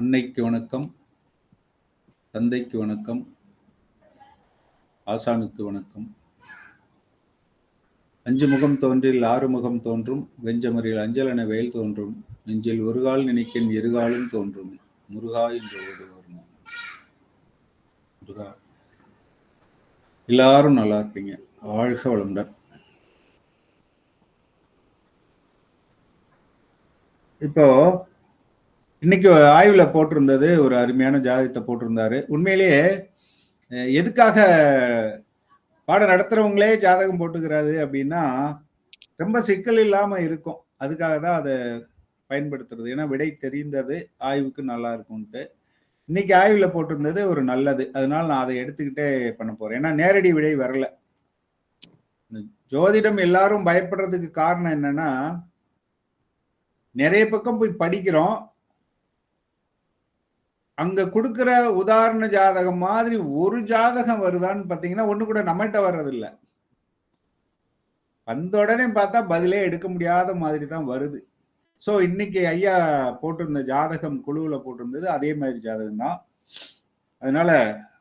அன்னைக்கு வணக்கம், தந்தைக்கு வணக்கம், ஆசானுக்கு வணக்கம். அஞ்சு முகம் தோன்றில் ஆறு முகம் தோன்றும், வெஞ்சமரில் அஞ்சலென வேல் தோன்றும், நெஞ்சில் ஒருகால் நினைக்கின் இருகாலும் தோன்றும், முருகா என்று ஓதுவார் முருகா. எல்லாரும் நல்லா இருப்பீங்க. வாழ்க வளமுடன். இப்போ இன்னைக்கு ஆய்வுல போட்டிருந்தது ஒரு அருமையான ஜாதகத்தை போட்டிருந்தாரு. உண்மையிலேயே எதுக்காக பாடம் நடத்துறவங்களே ஜாதகம் போட்டுக்கிறாரு அப்படின்னா ரொம்ப சிக்கல் இல்லாம இருக்கும். அதுக்காக தான் அதை பயன்படுத்துறது. ஏன்னா விடை தெரிந்தது, ஆய்வுக்கு நல்லா இருக்கும்ட்டு. இன்னைக்கு ஆய்வுல போட்டிருந்தது ஒரு நல்லது. அதனால நான் அதை எடுத்துக்கிட்டே பண்ண போறேன். ஏன்னா நேரடி விடை வரல. ஜோதிடம் எல்லாரும் பயப்படுறதுக்கு காரணம் என்னன்னா, நிறைய பக்கம் போய் படிக்கிறோம். அங்க கொடுக்கிற உதாரண ஜாதகம் மாதிரி ஒரு ஜாதகம் வருதான்னு பாத்தீங்கன்னா ஒண்ணு கூட நம்மகிட்ட வர்றதில்லை. வந்த உடனே பார்த்தா பதிலே எடுக்க முடியாத மாதிரி தான் வருது. சோ இன்னைக்கு ஐயா போட்டிருந்த ஜாதகம் குழுவுல போட்டிருந்தது அதே மாதிரி ஜாதகம் தான். அதனால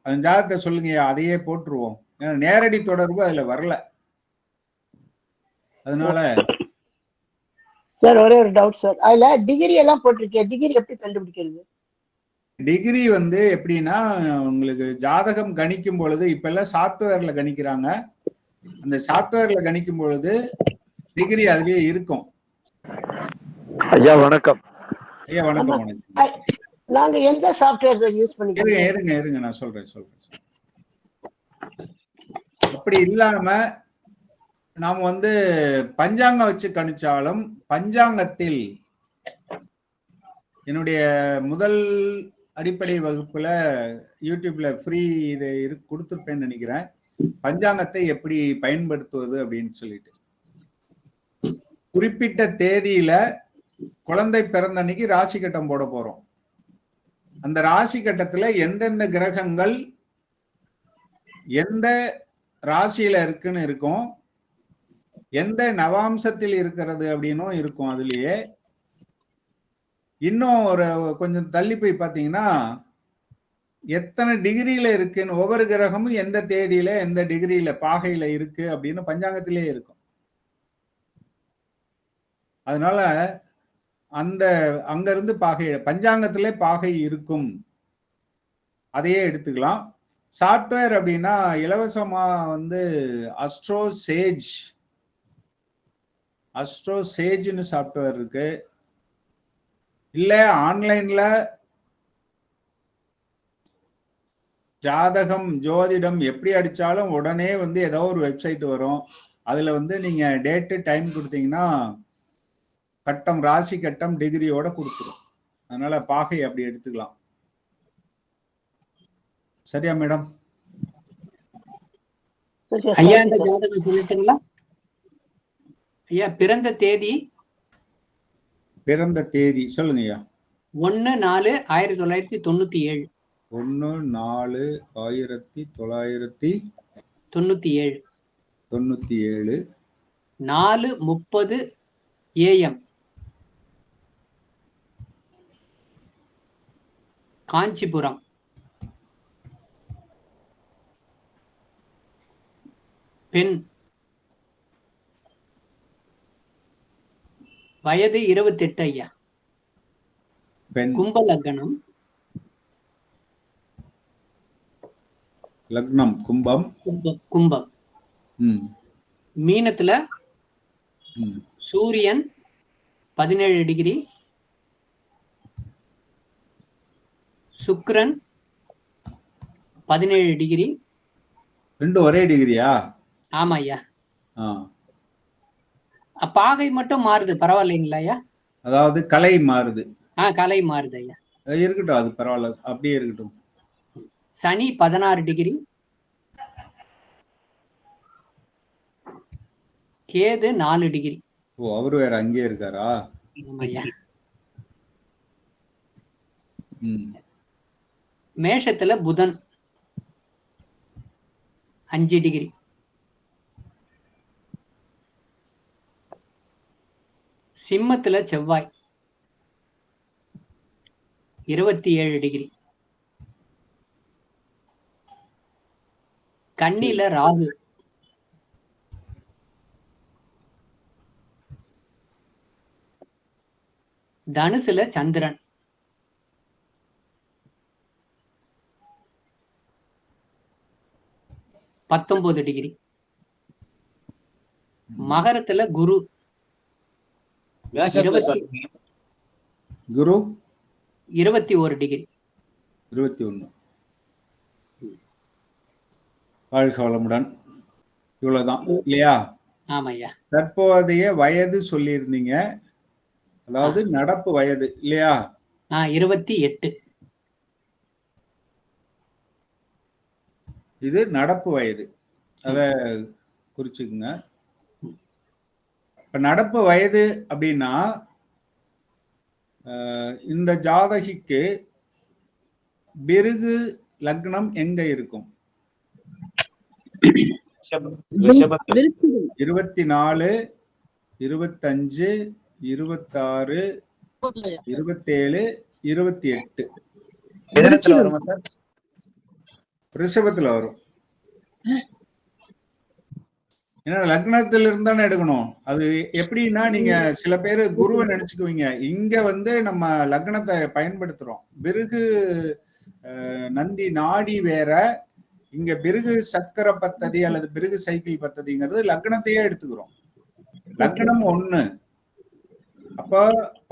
அந்த ஜாதகத்தை சொல்லுங்க, அதையே போட்டுருவோம். ஏன்னா நேரடி தொடர்பு அதுல வரல. அதனால சார் ஒரே ஒரு டவுட் சார், அதுல டிகிரி எல்லாம் போட்டிருக்கேன், டிகிரி எப்படி கண்டுபிடிக்கிறது? டிகிரி எப்படின்னா, உங்களுக்கு ஜாதகம் கணிக்கும் பொழுது இப்ப எல்லாம் சாப்ட்வேர்ல கணிக்கிறாங்க. அந்த சாப்ட்வேர்ல கணிக்கும் பொழுது டிகிரி அதுலயே இருக்கும். ஐயா வணக்கம். ஐயா வணக்கம். வணக்கம். நாங்க எந்த சாப்ட்வேர் யூஸ் பண்ணிக்கிறோம்? இருங்க நான் சொல்றேன். அப்படி இல்லாம நாம பஞ்சாங்கம் வச்சு கணிச்சாலும், பஞ்சாங்கத்தில் என்னுடைய முதல் அடிப்படை வகுப்புல யூடியூப்ல ஃப்ரீ இதை கொடுத்துருப்பேன்னு நினைக்கிறேன். பஞ்சாங்கத்தை எப்படி பயன்படுத்துவது அப்படின்னு சொல்லிட்டு, குறிப்பிட்ட தேதியில குழந்தை பிறந்த அன்னைக்கு ராசி கட்டம் போட போறோம். அந்த ராசி கட்டத்துல எந்தெந்த கிரகங்கள் எந்த ராசியில இருக்குன்னு இருக்கும், எந்த நவாம்சத்தில் இருக்கிறது அப்படின்னும் இருக்கும். அதுலயே இன்னும் ஒரு கொஞ்சம் தள்ளி போய் பாத்தீங்கன்னா எத்தனை டிகிரியில இருக்குன்னு, ஒவ்வொரு கிரகமும் எந்த தேதியில எந்த டிகிரியில பாகையில இருக்கு அப்படின்னு பஞ்சாங்கத்திலே இருக்கும். அதனால அங்க இருந்து பாகை, பஞ்சாங்கத்திலே பாகை இருக்கும், அதையே எடுத்துக்கலாம். சாப்ட்வேர் அப்படின்னா இலவசமா அஸ்ட்ரோ சேஜ்னு சாப்ட்வேர் இருக்கு. இல்ல ஆன்லைன்ல ஜாதகம் ஜோதிடம் எப்படி அடிச்சாலும் உடனே ஏதோ ஒரு வெப்சைட் வரும். அதுல நீங்க டேட்டு டைம் கொடுத்தீங்கன்னா கட்டம், ராசி கட்டம் டிகிரியோட கொடுத்துரும். அதனால பாகை அப்படி எடுத்துக்கலாம். சரியா மேடம்? ஐயா இந்த ஜாதகம் சொல்லிட்டுங்களா ஐயா? பிறந்த தேதி சொல்லுங்க ஐயா. 1/4/1997. 1/4/1997. 4:30 AM காஞ்சிபுரம். பெண், வயது 28 ஐயா. கும்ப லக்னம். லக்னம் கும்பம். மீனத்துல சூரியன் 17 டிகிரி, சுக்கிரன் 17 டிகிரி. ரெண்டும் ஒரே டிகிரியா? ஆமா ஐயா. பாகை மட்டும் மாறுது, பரவாயில்லைங்களா ஐயா? அதாவது கலை மாறுது. கலை மாறுது ஐயா. இருக்கட்டும், அது பரவாயில்ல, அப்படியே இருக்கட்டும். சனி 16 டிகிரி, கேது 4 டிகிரி. ஓ, அவரு வேற அங்கே இருக்காரா? மேஷத்துல புதன் 5 டிகிரி, சிம்மத்துல செவ்வாய் 27 டிகிரி. கன்னியில ராகு. தனுசுல சந்திரன். $19 டிகிரி. மகரத்துல குரு. குரு 21 டிகிரி. 21. வாழ்க வளமுடன். இவ்வளவுதான் இல்லையா? ஆமாய்யா. தற்போதைய வயது சொல்லியிருந்தீங்க, அதாவது நடப்பு வயது இல்லையா? 28. இது நடப்பு வயது, அத குறிச்சுக்குங்க. இப்ப நடப்பு வயது அப்படின்னா இந்த ஜாதகிக்கு பிருகு லக்னம் எங்க இருக்கும்? 24, 25, 26, 27, 28. ரிஷபத்துல வரும். ஏன்னா லக்னத்துல இருந்தானே எடுக்கணும். அது எப்படின்னா, நீங்க சில பேரு குருவை நினைச்சுக்குவீங்க. இங்க நம்ம லக்னத்தை பயன்படுத்துறோம். பிருகு நந்தி நாடி வேற, இங்க பிருகு சக்கர பத்ததி அல்லது பிருகு சைக்கிள் பத்ததிங்கிறது லக்னத்தையே எடுத்துக்கிறோம். லக்னம் 1. அப்போ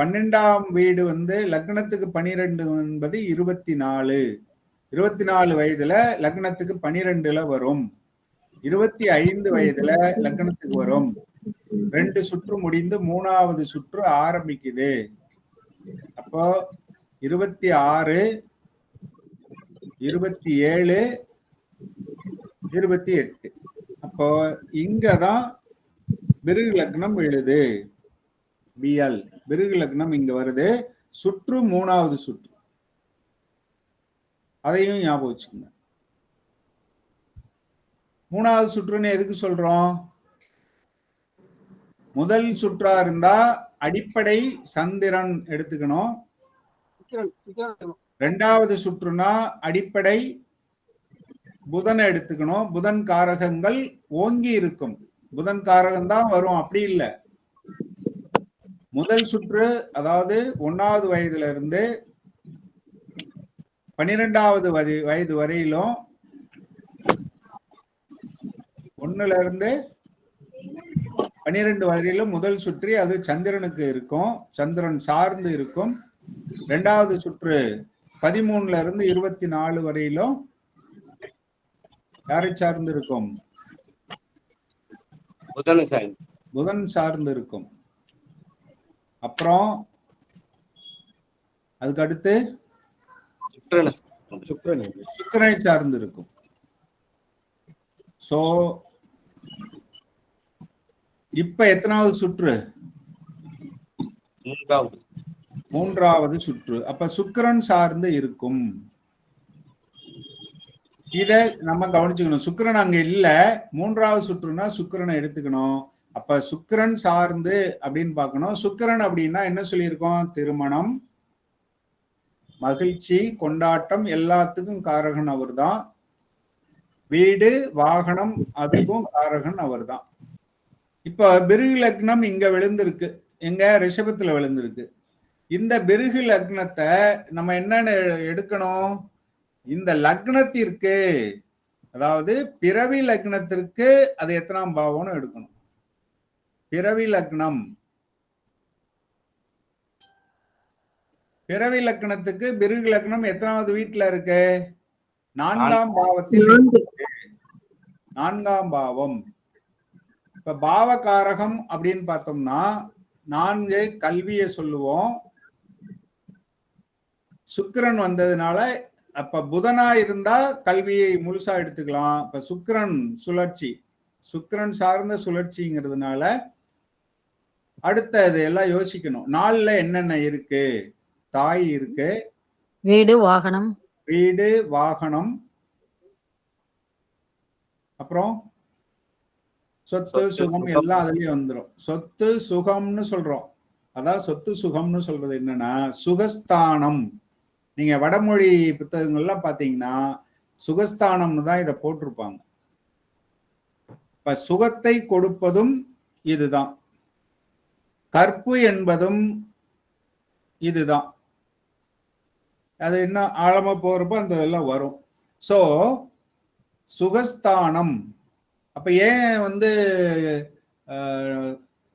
12ஆம் வீடு லக்னத்துக்கு 12 என்பது 24. 24 வயதுல லக்னத்துக்கு 12ல வரும். 25 வயதுல லக்னத்துக்கு வரும். 2 சுற்று முடிந்து 3வது சுற்று ஆரம்பிக்குது. அப்போ 26, 27, 28. அப்போ இங்கதான் பிருகு லக்னம் எழுது. பிஎல் பிருகு லக்னம் இங்க வருது. சுற்று 3வது சுற்று. அதையும் ஞாபகம் வச்சுக்கோங்க. 3வது சுற்றுன்னு எதுக்கு சொல்றோம்? முதல் சுற்றா இருந்தா அடிப்படை சந்திரன் எடுத்துக்கணும். 2வது சுற்றுனா அடிப்படை புதனை எடுத்துக்கணும். புதன் காரகங்கள் ஓங்கி இருக்கும். புதன் காரகம் தான் வரும், அப்படி இல்லை. முதல் சுற்று அதாவது 1வது வயதுல இருந்து 12வது வயது வரையிலும், 1ல இருந்து 12 வரையிலும் முதல் சுற்றி அது சந்திரனுக்கு இருக்கும், சந்திரன் சார்ந்து இருக்கும். 2வது சுற்று 13ல இருந்து 24 வரையிலும் யாரை சார்ந்து இருக்கும்? புதன் சார்ந்து இருக்கும். அப்புறம் அதுக்கு அடுத்து சுக்கிரனை சார்ந்து இருக்கும். சோ இப்ப எத்தனாவது சுற்று? 3வது சுற்று. அப்ப சுக்கிரன் சார்ந்து இருக்கும். இத நம்ம கவனிச்சுக்கணும். சுக்கிரன் அங்க இல்ல, 3வது சுற்றுனா சுக்கிரனை எடுத்துக்கணும். அப்ப சுக்கிரன் சார்ந்து அப்படின்னு பார்க்கணும். சுக்கிரன் அப்படின்னா என்ன சொல்லியிருக்கோம்? திருமணம், மகிழ்ச்சி, கொண்டாட்டம், எல்லாத்துக்கும் காரகன் அவர் தான். வீடு, வாகனம், அதுக்கும் காரகன் அவர் தான். இப்ப பிருகு லக்னம் இங்க விழுந்திருக்கு. எங்க? ரிஷபத்துல விழுந்திருக்கு. இந்த பிருகு லக்னத்தை நம்ம என்னன்னு எடுக்கணும்? இந்த லக்னத்திற்கு, அதாவது பிறவி லக்னத்திற்கு அது எத்தனாம் பாவம்னு எடுக்கணும். பிறவி லக்னம், பிறவி லக்னத்துக்கு பிருகு லக்னம் எத்தனாவது வீட்டுல இருக்கு? 4ஆம் பாவத்தில். 4ஆம் பாவம். இப்ப பாவகாரகம் அப்படின்னு பார்த்தோம்னா 4 கல்வியை சொல்லுவோம். சுக்கிரன் வந்ததுனால அப்ப புதனா இருந்தா கல்வியை முழுசா எடுத்துக்கலாம். இப்ப சுக்கிரன் சுழற்சி, சுக்கிரன் சார்ந்த சுழற்சிங்கிறதுனால அடுத்தது எல்லாம் யோசிக்கணும். 4ல என்னென்ன இருக்கு? தாய் இருக்கு, வீடு, வாகனம், வீடு, வாகனம், அப்புறம் சொத்து, சுகம் எல்லாம் அதுலயே வந்துடும். சொத்து சுகம்னு சொல்றோம். அதான் சொத்து சுகம்னு சொல்றது என்னன்னா சுகஸ்தானம். நீங்க வடமொழி புத்தகங்கள்லாம் பாத்தீங்கன்னா சுகஸ்தானம்னு தான் இதை போட்டிருப்பாங்க. இப்ப சுகத்தை கொடுப்பதும் இதுதான், கற்பு என்பதும் இதுதான். அது இன்னும் ஆழமா போறப்ப அந்த எல்லாம் வரும். சோ சுகஸ்தானம். அப்ப ஏன்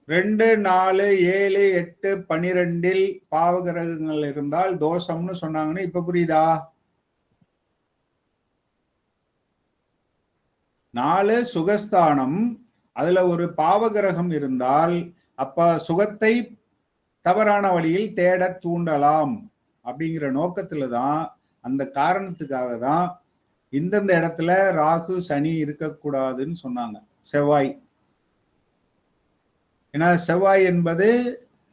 2, 4, 7, 8, 12 பாவகிரகங்கள் இருந்தால் தோஷம்னு சொன்னாங்கன்னு இப்ப புரியுதா? 4 சுகஸ்தானம், அதுல ஒரு பாவகிரகம் இருந்தால் அப்ப சுகத்தை தவறான வழியில் தேட தூண்டலாம் அப்படிங்கிற நோக்கத்துல தான், அந்த காரணத்துக்காக தான் இந்தந்த இடத்துல ராகு சனி இருக்கக்கூடாதுன்னு சொன்னாங்க. செவ்வாய், ஏன்னா செவ்வாய் என்பது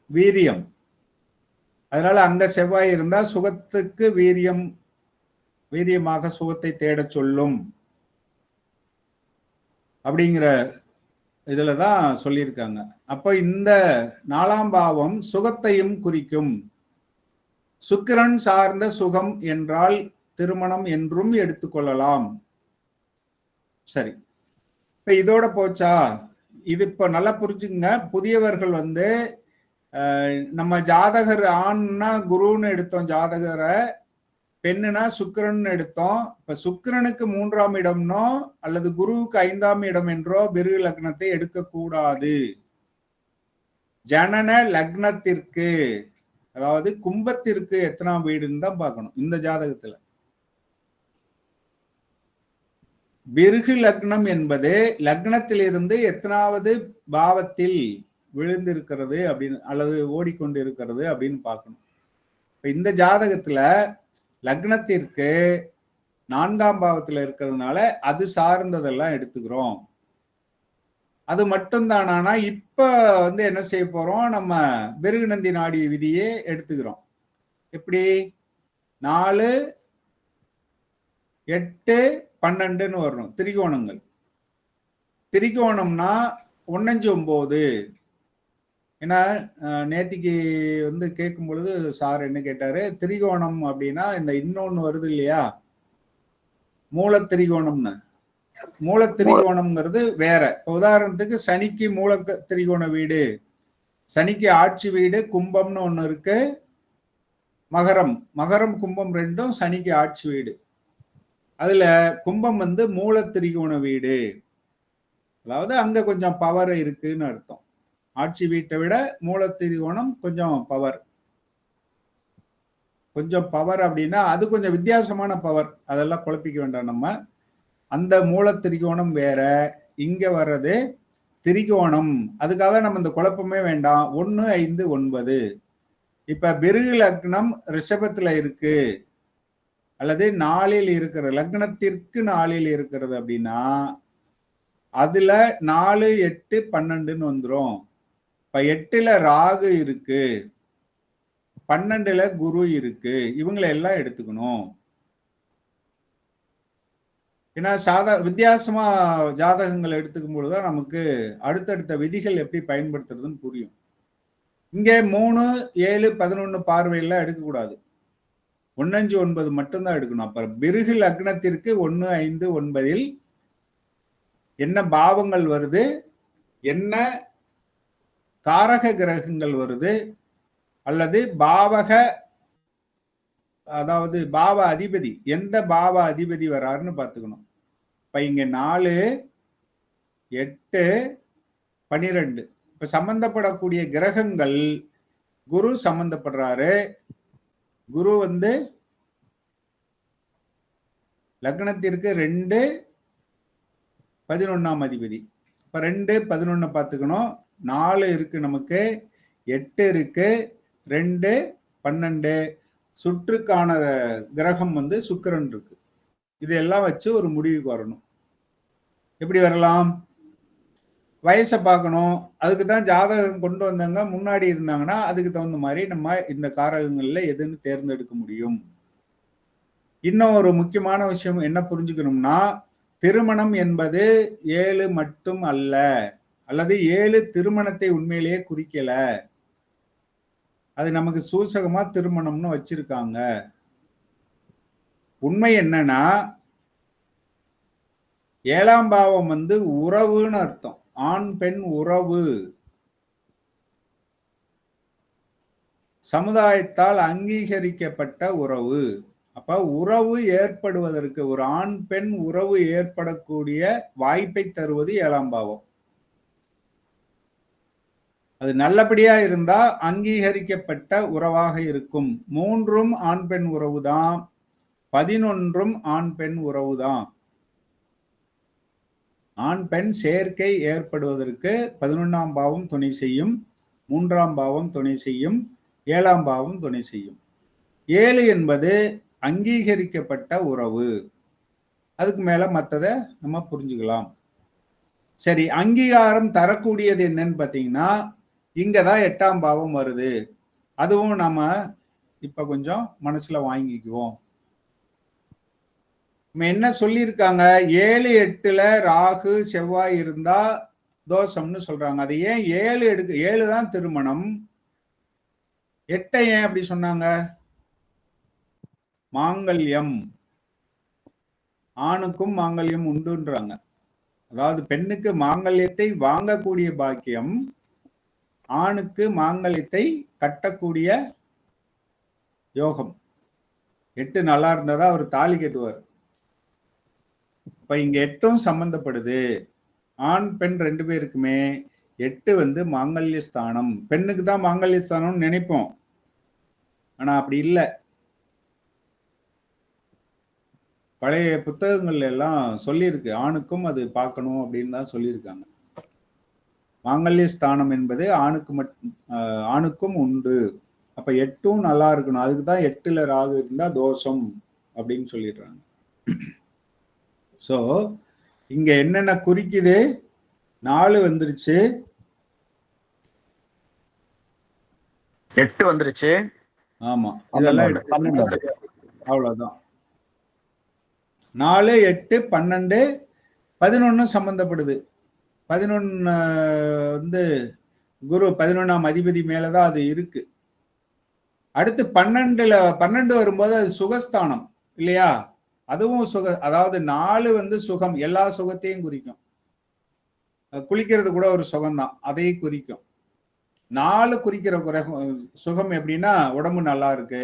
வீரியம், அதனால அங்க செவ்வாய் இருந்தா சுகத்துக்கு வீரியமாக சுகத்தை தேட சொல்லும் அப்படிங்கிற இதுலதான் சொல்லியிருக்காங்க. அப்ப இந்த 4ஆம் பாவம் சுகத்தையும் குறிக்கும். சுக்கிரன் சார்ந்த சுகம் என்றால் திருமணம் என்றும் எடுத்துக்கொள்ளலாம். சரி, இப்ப இதோட போச்சா? இது இப்ப நல்லா புரிஞ்சுங்க. புதியவர்கள் நம்ம ஜாதகர் ஆண்னா குருன்னு எடுத்தோம், ஜாதகரை பெண்ணுனா சுக்கிரன் எடுத்தோம். இப்ப சுக்கிரனுக்கு 3ஆம் இடம்னோ அல்லது குருவுக்கு 5ஆம் இடம் என்றோ பிருகு லக்னத்தை எடுக்கக்கூடாது. ஜனன லக்னத்திற்கு, அதாவது கும்பத்திற்கு எத்தனாம் வீடுன்னு தான் பார்க்கணும் இந்த ஜாதகத்துல. பிருகு லக்னம் என்பது லக்னத்திலிருந்து எத்தனாவது பாவத்தில் விழுந்திருக்கிறது அப்படின்னு அல்லது ஓடிக்கொண்டு இருக்கிறது அப்படின்னு பார்க்கணும். இப்ப இந்த ஜாதகத்துல லக்னத்திற்கு 4ஆம் பாவத்துல இருக்கிறதுனால அது சார்ந்ததெல்லாம் எடுத்துக்கிறோம். அது மட்டும் தானா? இப்ப என்ன செய்ய போறோம், நம்ம பிருகுநந்தி நாடி விதியே எடுத்துக்கிறோம். எப்படி? 4, 8, 12ன்னு வரணும் திரிகோணங்கள். திரிகோணம்னா 1, 5, 9. ஏன்னா நேத்திக்கு கேட்கும் பொழுது சார் என்ன கேட்டாரு, திரிகோணம் அப்படின்னா இந்த இன்னொன்னு வருது இல்லையா, மூல திரிகோணம்னு. மூல திரிகோணம்ங்கிறது வேற. உதாரணத்துக்கு சனிக்கு மூல திரிகோண வீடு, சனிக்கு ஆட்சி வீடு கும்பம்னு ஒண்ணு இருக்கு, மகரம் கும்பம் ரெண்டும் சனிக்கு ஆட்சி வீடு. அதுல கும்பம் மூல திரிகோண வீடு, அதாவது அங்க கொஞ்சம் பவர் இருக்குன்னு அர்த்தம். ஆட்சி வீட்டை விட மூல திரிகோணம் கொஞ்சம் பவர். அப்படின்னா அது கொஞ்சம் வித்தியாசமான பவர், அதெல்லாம் குழப்பிக்க வேண்டாம் நம்ம. அந்த மூல திரிகோணம் வேற, இங்க வர்றது திரிகோணம். அதுக்காக நம்ம இந்த குழப்பமே வேண்டாம். 1, 5, 9. இப்ப பிருகு லக்னம் ரிஷபத்துல இருக்கு அல்லது 4ல் இருக்கிறது, லக்னத்திற்கு 4ல் இருக்கிறது அப்படின்னா அதுல 4, 8, 12ன்னு வந்துரும். இப்ப 8ல ராகு இருக்கு, 12ல குரு இருக்கு, இவங்களை எல்லாம் எடுத்துக்கணும். ஏன்னா வித்தியாசமா ஜாதகங்கள் எடுத்துக்கும் பொழுதுதான் நமக்கு அடுத்தடுத்த விதிகள் எப்படி பயன்படுத்துறதுன்னு புரியும். இங்க 3, 7, 11 பார்வையெல்லாம் எடுக்கக்கூடாது. 1, 5, 9 மட்டும்தான் எடுக்கணும். அப்ப பிருகு லக்னத்திற்கு 1, 5, 9ல் என்ன பாவங்கள் வருது, என்ன காரக கிரகங்கள் வருது, அல்லது அதாவது பாவ அதிபதி, எந்த பாவ அதிபதி வராருன்னு பார்த்துக்கணும். இப்ப இங்க 4, 8, 12 இப்ப சம்பந்தப்படக்கூடிய கிரகங்கள் குரு சம்பந்தப்படுறாரு. குரு லக்னத்திற்கு 2, 11ஆம் அதிபதி. இப்ப 2, 11 பார்த்துக்கணும். 4 இருக்கு நமக்கு, 8 இருக்கு, 2, 12 சுற்றுக்கான கிரகம் சுக்கிரன் இருக்கு. இதெல்லாம் வச்சு ஒரு முடிவுக்கு வரணும். எப்படி வரலாம்? வயசை பார்க்கணும். அதுக்கு தான் ஜாதகம் கொண்டு வந்தாங்க. முன்னாடி இருந்தாங்கன்னா அதுக்கு தகுந்த மாதிரி நம்ம இந்த காரகங்கள்ல எதுன்னு தேர்ந்தெடுக்க முடியும். இன்னும் ஒரு முக்கியமான விஷயம் என்ன புரிஞ்சுக்கணும்னா, திருமணம் என்பது 7 மட்டும் அல்ல, அல்லது 7 திருமணத்தை உண்மையிலேயே குறிக்கல. அது நமக்கு சூசகமா திருமணம்னு வச்சிருக்காங்க. உண்மை என்னன்னா 7ஆம் பாவம் வந்து உறவுன்னு அர்த்தம். ஆண் பெண் உறவு, சமுதாயத்தால் அங்கீகரிக்கப்பட்ட உறவு. அப்ப உறவு ஏற்படுவதற்கு, ஒரு ஆண் பெண் உறவு ஏற்படக்கூடிய வாய்ப்பை தருவது 7ஆம் பாவம். அது நல்லபடியா இருந்தா அங்கீகரிக்கப்பட்ட உறவாக இருக்கும். 3ம் ஆண் பெண் உறவுதான், 11ம் ஆண் பெண் உறவுதான். ஆண் பெண் சேர்க்கை ஏற்படுவதற்கு 11ஆம் பாவம் துணை செய்யும், 3ஆம் பாவம் துணை செய்யும், 7ஆம் பாவம் துணை செய்யும். 7 என்பது அங்கீகரிக்கப்பட்ட உறவு. அதுக்கு மேல மத்தத நம்ம புரிஞ்சுக்கலாம். சரி, அங்கீகாரம் தரக்கூடியது என்னன்னு பாத்தீங்கன்னா இங்கதான் 8ஆம் பாவம் வருது. அதுவும் நம்ம இப்ப கொஞ்சம் மனசுல வாங்கிக்குவோம். நம்ம என்ன சொல்லியிருக்காங்க, 7, 8ல ராகு செவ்வாய் இருந்தா தோஷம்னு சொல்றாங்க. அது ஏன் 7 தான் திருமணம், 8 ஏன் அப்படி சொன்னாங்க? மாங்கல்யம், ஆணுக்கும் மாங்கல்யம் உண்டுன்றாங்க. அதாவது பெண்ணுக்கு மாங்கல்யத்தை வாங்கக்கூடிய பாக்கியம், ஆணுக்கு மாங்கல்யத்தை கட்டக்கூடிய யோகம். 8 நல்லா இருந்ததா அவர் தாலி கட்டுவார். இப்ப இங்க 8ம் சம்பந்தப்படுது. ஆண் பெண் 2 பேருக்குமே 8 வந்து மாங்கல்ய ஸ்தானம். பெண்ணுக்கு தான் மாங்கல்ய ஸ்தானம்னு நினைப்போம், ஆனா அப்படி இல்லை. பழைய புத்தகங்கள்ல எல்லாம் சொல்லியிருக்கு, ஆணுக்கும் அது பார்க்கணும் அப்படின்னு தான் சொல்லியிருக்காங்க. மாங்கல்ய ஸ்தானம் என்பது ஆணுக்கும் உண்டு. அப்ப 8ம் நல்லா இருக்கணும். அதுக்குதான் 8ல ராகு இருந்தா தோஷம் அப்படின்னு சொல்லிடுறாங்க. சோ இங்க என்னென்ன குறிக்குது? 4 வந்துருச்சு, 8 வந்துருச்சு. ஆமா, இதெல்லாம் அவ்வளவுதான். 4, 8, 12, 11 சம்பந்தப்படுது. 11 வந்து குரு 11ஆம் அதிபதி மேலதான் அது இருக்கு. அடுத்து 12 வரும்போது அது சுகஸ்தானம் இல்லையா? அதுவும் அதாவது 4 வந்து சுகம், எல்லா சுகத்தையும் குறிக்கும். குளிக்கிறது கூட ஒரு சுகம்தான், அதையும் குறிக்கும். 4 குறிக்கிற சுகம் எப்படின்னா, உடம்பு நல்லா இருக்கு,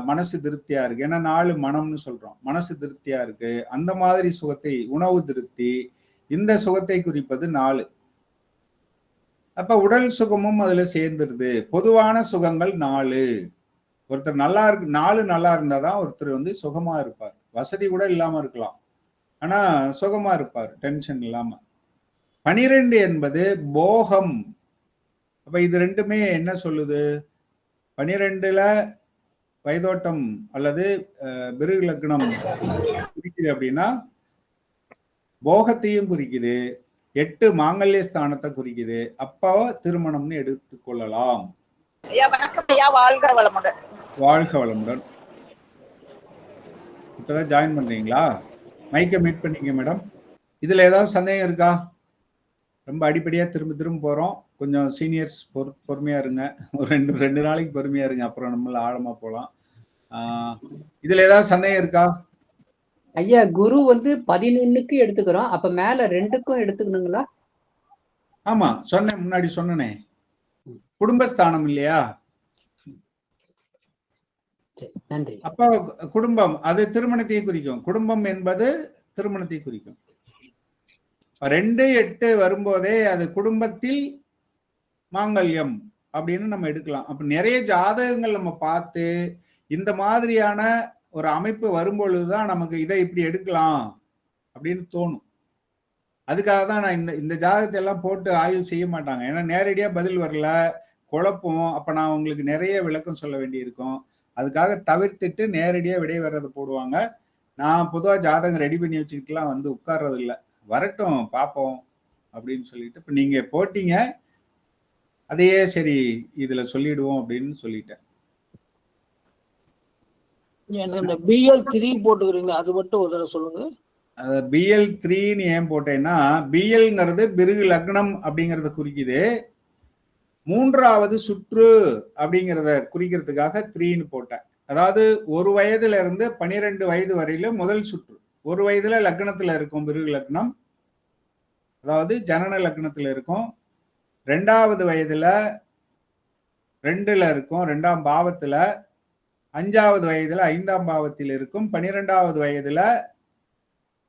மனசு திருப்தியா இருக்கு. ஏன்னா 4 மனம்னு சொல்றோம். மனசு திருப்தியா இருக்கு, அந்த மாதிரி சுகத்தை, உணவு திருப்தி, இந்த சுகத்தை குறிப்பது 4. அப்ப உடல் சுகமும் அதுல சேர்ந்துருது. பொதுவான சுகங்கள் 4. ஒருத்தர் நல்லா இருக்கு, 4 நல்லா இருந்தாதான் ஒருத்தர் வந்து சுகமா இருப்பார். வசதி கூட இல்லாம இருக்கலாம், ஆனா சுகமா இருப்பார், டென்ஷன் இல்லாம. 12 என்பது போகம். அப்ப இது ரெண்டுமே என்ன சொல்லுது? 12ல வைதோட்டம் அல்லது பிருகு லக்னம் குறிக்குது அப்படின்னா போகத்தையும் குறிக்குது. 8 மாங்கல்ய ஸ்தானத்தை குறிக்குது. அப்போ திருமணம்னு எடுத்துக்கொள்ளலாம். வாழ்க வளமுடன். வாழ்க வளமுடன். இப்பதான் ஜாயின் பண்றீங்களா? மைக்க மீட் பண்ணீங்க மேடம். இதுல ஏதாவது சந்தேகம் இருக்கா? ரொம்ப அடிப்படையா திரும்ப போறோம். கொஞ்சம் சீனியர்ஸ் பொறுமையா இருங்க. ஒரு 2 நாளைக்கு பொறுமையா இருங்க, அப்புறம் நம்மள ஆழமா போலாம். இதுல ஏதாவது சந்தேகம் இருக்கா? ஐயா, குரு வந்து 11க்கு எடுத்துக்கிறோம், அப்ப மேல 2க்கும் எடுத்துக்கணுங்களா? ஆமா, சொன்னேன், முன்னாடி சொன்னனே, குடும்பஸ்தானம் இல்லையா? நன்றி. அப்ப குடும்பம் அது திருமணத்தை குறிக்கும். குடும்பம் என்பது திருமணத்தை குறிக்கும். 2, 8 வரும்போதே அது குடும்பத்தில் மாங்கல்யம் அப்படின்னு நம்ம எடுக்கலாம். அப்ப நிறைய ஜாதகங்கள் நம்ம பார்த்து இந்த மாதிரியான ஒரு அமைப்பு வரும்பொழுதுதான் நமக்கு இதை இப்படி எடுக்கலாம் அப்படின்னு தோணும். அதுக்காக தான் நான் இந்த ஜாதகத்தை எல்லாம் போட்டு ஆய்வு செய்ய மாட்டாங்க. ஏன்னா நேரடியா பதில் வரல, குழப்பம். அப்ப நான் உங்களுக்கு நிறைய விளக்கம் சொல்ல வேண்டி இருக்கும். அதுக்காக தவிர்த்துட்டு நேரடியா விடை வர்றதை போடுவாங்க. நான் பொதுவா ஜாதகம் ரெடி பண்ணி வச்சுக்கிட்டுலாம் வந்து உட்கார்றது இல்லை. வரட்டும் பார்ப்போம் அப்படின்னு சொல்லிட்டு, இப்ப நீங்க போட்டீங்க, அதையே சரி இதுல சொல்லிடுவோம் அப்படின்னு சொல்லிட்டேன். இந்த BL3 போட்டுக்கிறீங்க, அது மட்டும் ஒரு தடவை சொல்லுங்க. BL3ன்னு ஏன் போட்டேன்னா, BLங்கிறது பிருகு லக்னம் அப்படிங்கறத குறிக்குது. 3வது சுற்று அப்படிங்கிறத குறிக்கிறதுக்காக 3ன்னு போட்டேன். அதாவது 1 வயதுல இருந்து 12 வயது வரையில முதல் சுற்று. 1 வயதுல லக்னத்துல இருக்கும் பிருகு லக்னம், அதாவது ஜனன லக்னத்துல இருக்கும். 2வது வயதுல 2ல இருக்கும், 2ஆம் பாவத்துல. 5வது வயதுல 5ஆம் பாவத்தில் இருக்கும். 12வது வயதுல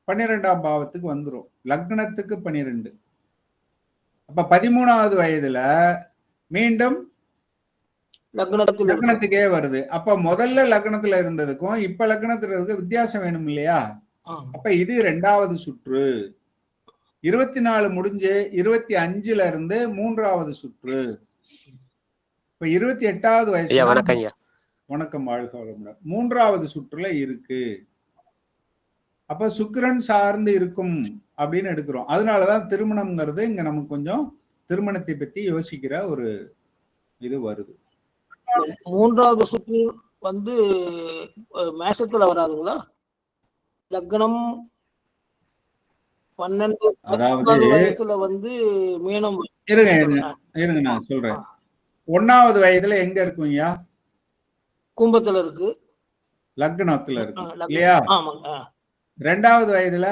12ஆம் பாவத்துக்கு வந்துரும். லக்னத்துக்கு 12. அப்ப 13வது வயதுல மீண்டும் லக்னத்துக்கே வருது. அப்ப முதல்ல லக்னத்துல இருந்ததுக்கும் இப்ப லக்னத்துல இருந்ததுக்கும் வித்தியாசம் வேணும் இல்லையா? அப்ப இது 2வது சுற்று. 24 முடிஞ்சு 25ல இருந்து 3வது சுற்று. இப்ப 28வது வயசு. வணக்கம், வாழ்க வளமுடன். 3வது சுற்றுல இருக்கு. அப்ப சுக்கிரன் சார்ந்து இருக்கும் அப்படின்னு எடுக்கிறோம். அதனாலதான் திருமணம்ங்கிறது இங்க நமக்கு கொஞ்சம் திருமணத்தை பத்தி யோசிக்கிற ஒரு இது வருது. 3வது சுற்று வந்து மேஷத்துல வராதுங்களா? லக்னம் 12 வயசுல வந்து மீனம். இருங்க நான் சொல்றேன். 1வது வயதுல எங்க இருக்குங்கய்யா? கும்பத்துல இருக்கு, லக்னத்துல இருக்கு இல்லையா? ஆமாங்க. 2வது வயதுல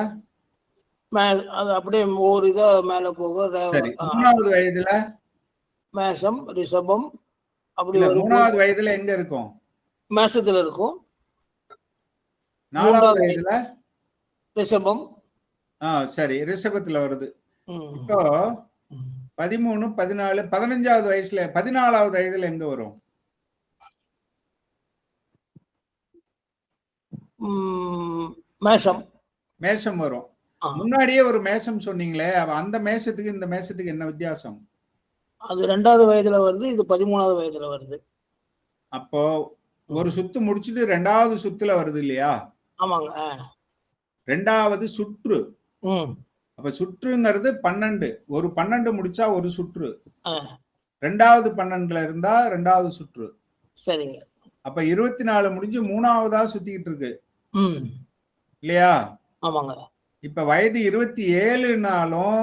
அது அப்படியே ஒரு இதா மேல போக. சரி. 3வது வயதுல மேஷம், ரிஷபம். அப்படி 3வது வயதுல எங்க இருக்கும்? மேஷத்துல இருக்கும். 4வது வயதுல ரிஷபம். சரி, ரிஷபத்துல வருது. இப்போ 13, 14, 15வது வயசுல 14வது வயதுல எங்க வரும்? மேஷம். மேஷம் வரும். முன்னாடியே ஒரு மேஷம் சொன்னீங்களே, அந்த மேஷத்துக்கு இந்த மேஷத்துக்கு என்ன வித்தியாசம்? அது 2வது வயதுல வருது, இது 13வது வயதுல வருது. அப்போ ஒரு சுத்து முடிச்சிட்டு 2வது சுத்துல வருது இல்லையா? ஆமாங்க. 2வது சுற்று. அப்ப சுற்றுங்கிறது 12. ஒரு 12 முடிச்சா ஒரு சுற்று. 2வது 12ல இருந்தா 2வது சுற்று. சரிங்க. அப்ப 24 முடிஞ்சு 3வதா சுத்திக்கிட்டு இருக்கு இல்லையா? ஆமாங்க. இப்ப வயது 27னாலும்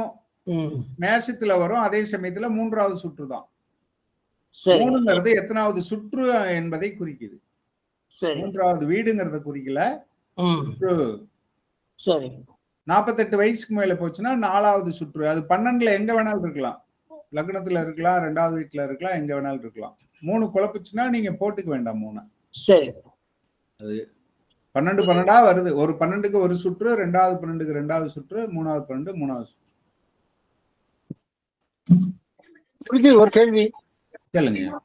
மேஷத்துல வரும். அதே சமயத்துல 3வது சுற்று தான். 3ங்கிறது எத்தனாவது சுற்று என்பதை குறிக்குது. 3வது வீடுங்கிறத குறிக்கல, சுற்று. சரி. 48 வயசுக்கு மேல போச்சுன்னா 4வது சுற்று. அது 12ல எங்க வேணாலும் இருக்கலாம். லக்னத்துல இருக்கலாம், 2வது வீட்டுல இருக்கலாம், எங்க வேணாலும் இருக்கலாம். 3 குழப்புச்சுன்னா நீங்க போட்டுக்க வேண்டாம் 3. சரி. அது 12 12ஆ வருது. ஒரு 12க்கு ஒரு சுற்று, 2வது 12க்கு 2வது சுற்று, 3வது 12 3வது சுற்று. ஒரு கேள்வி கேளுங்க.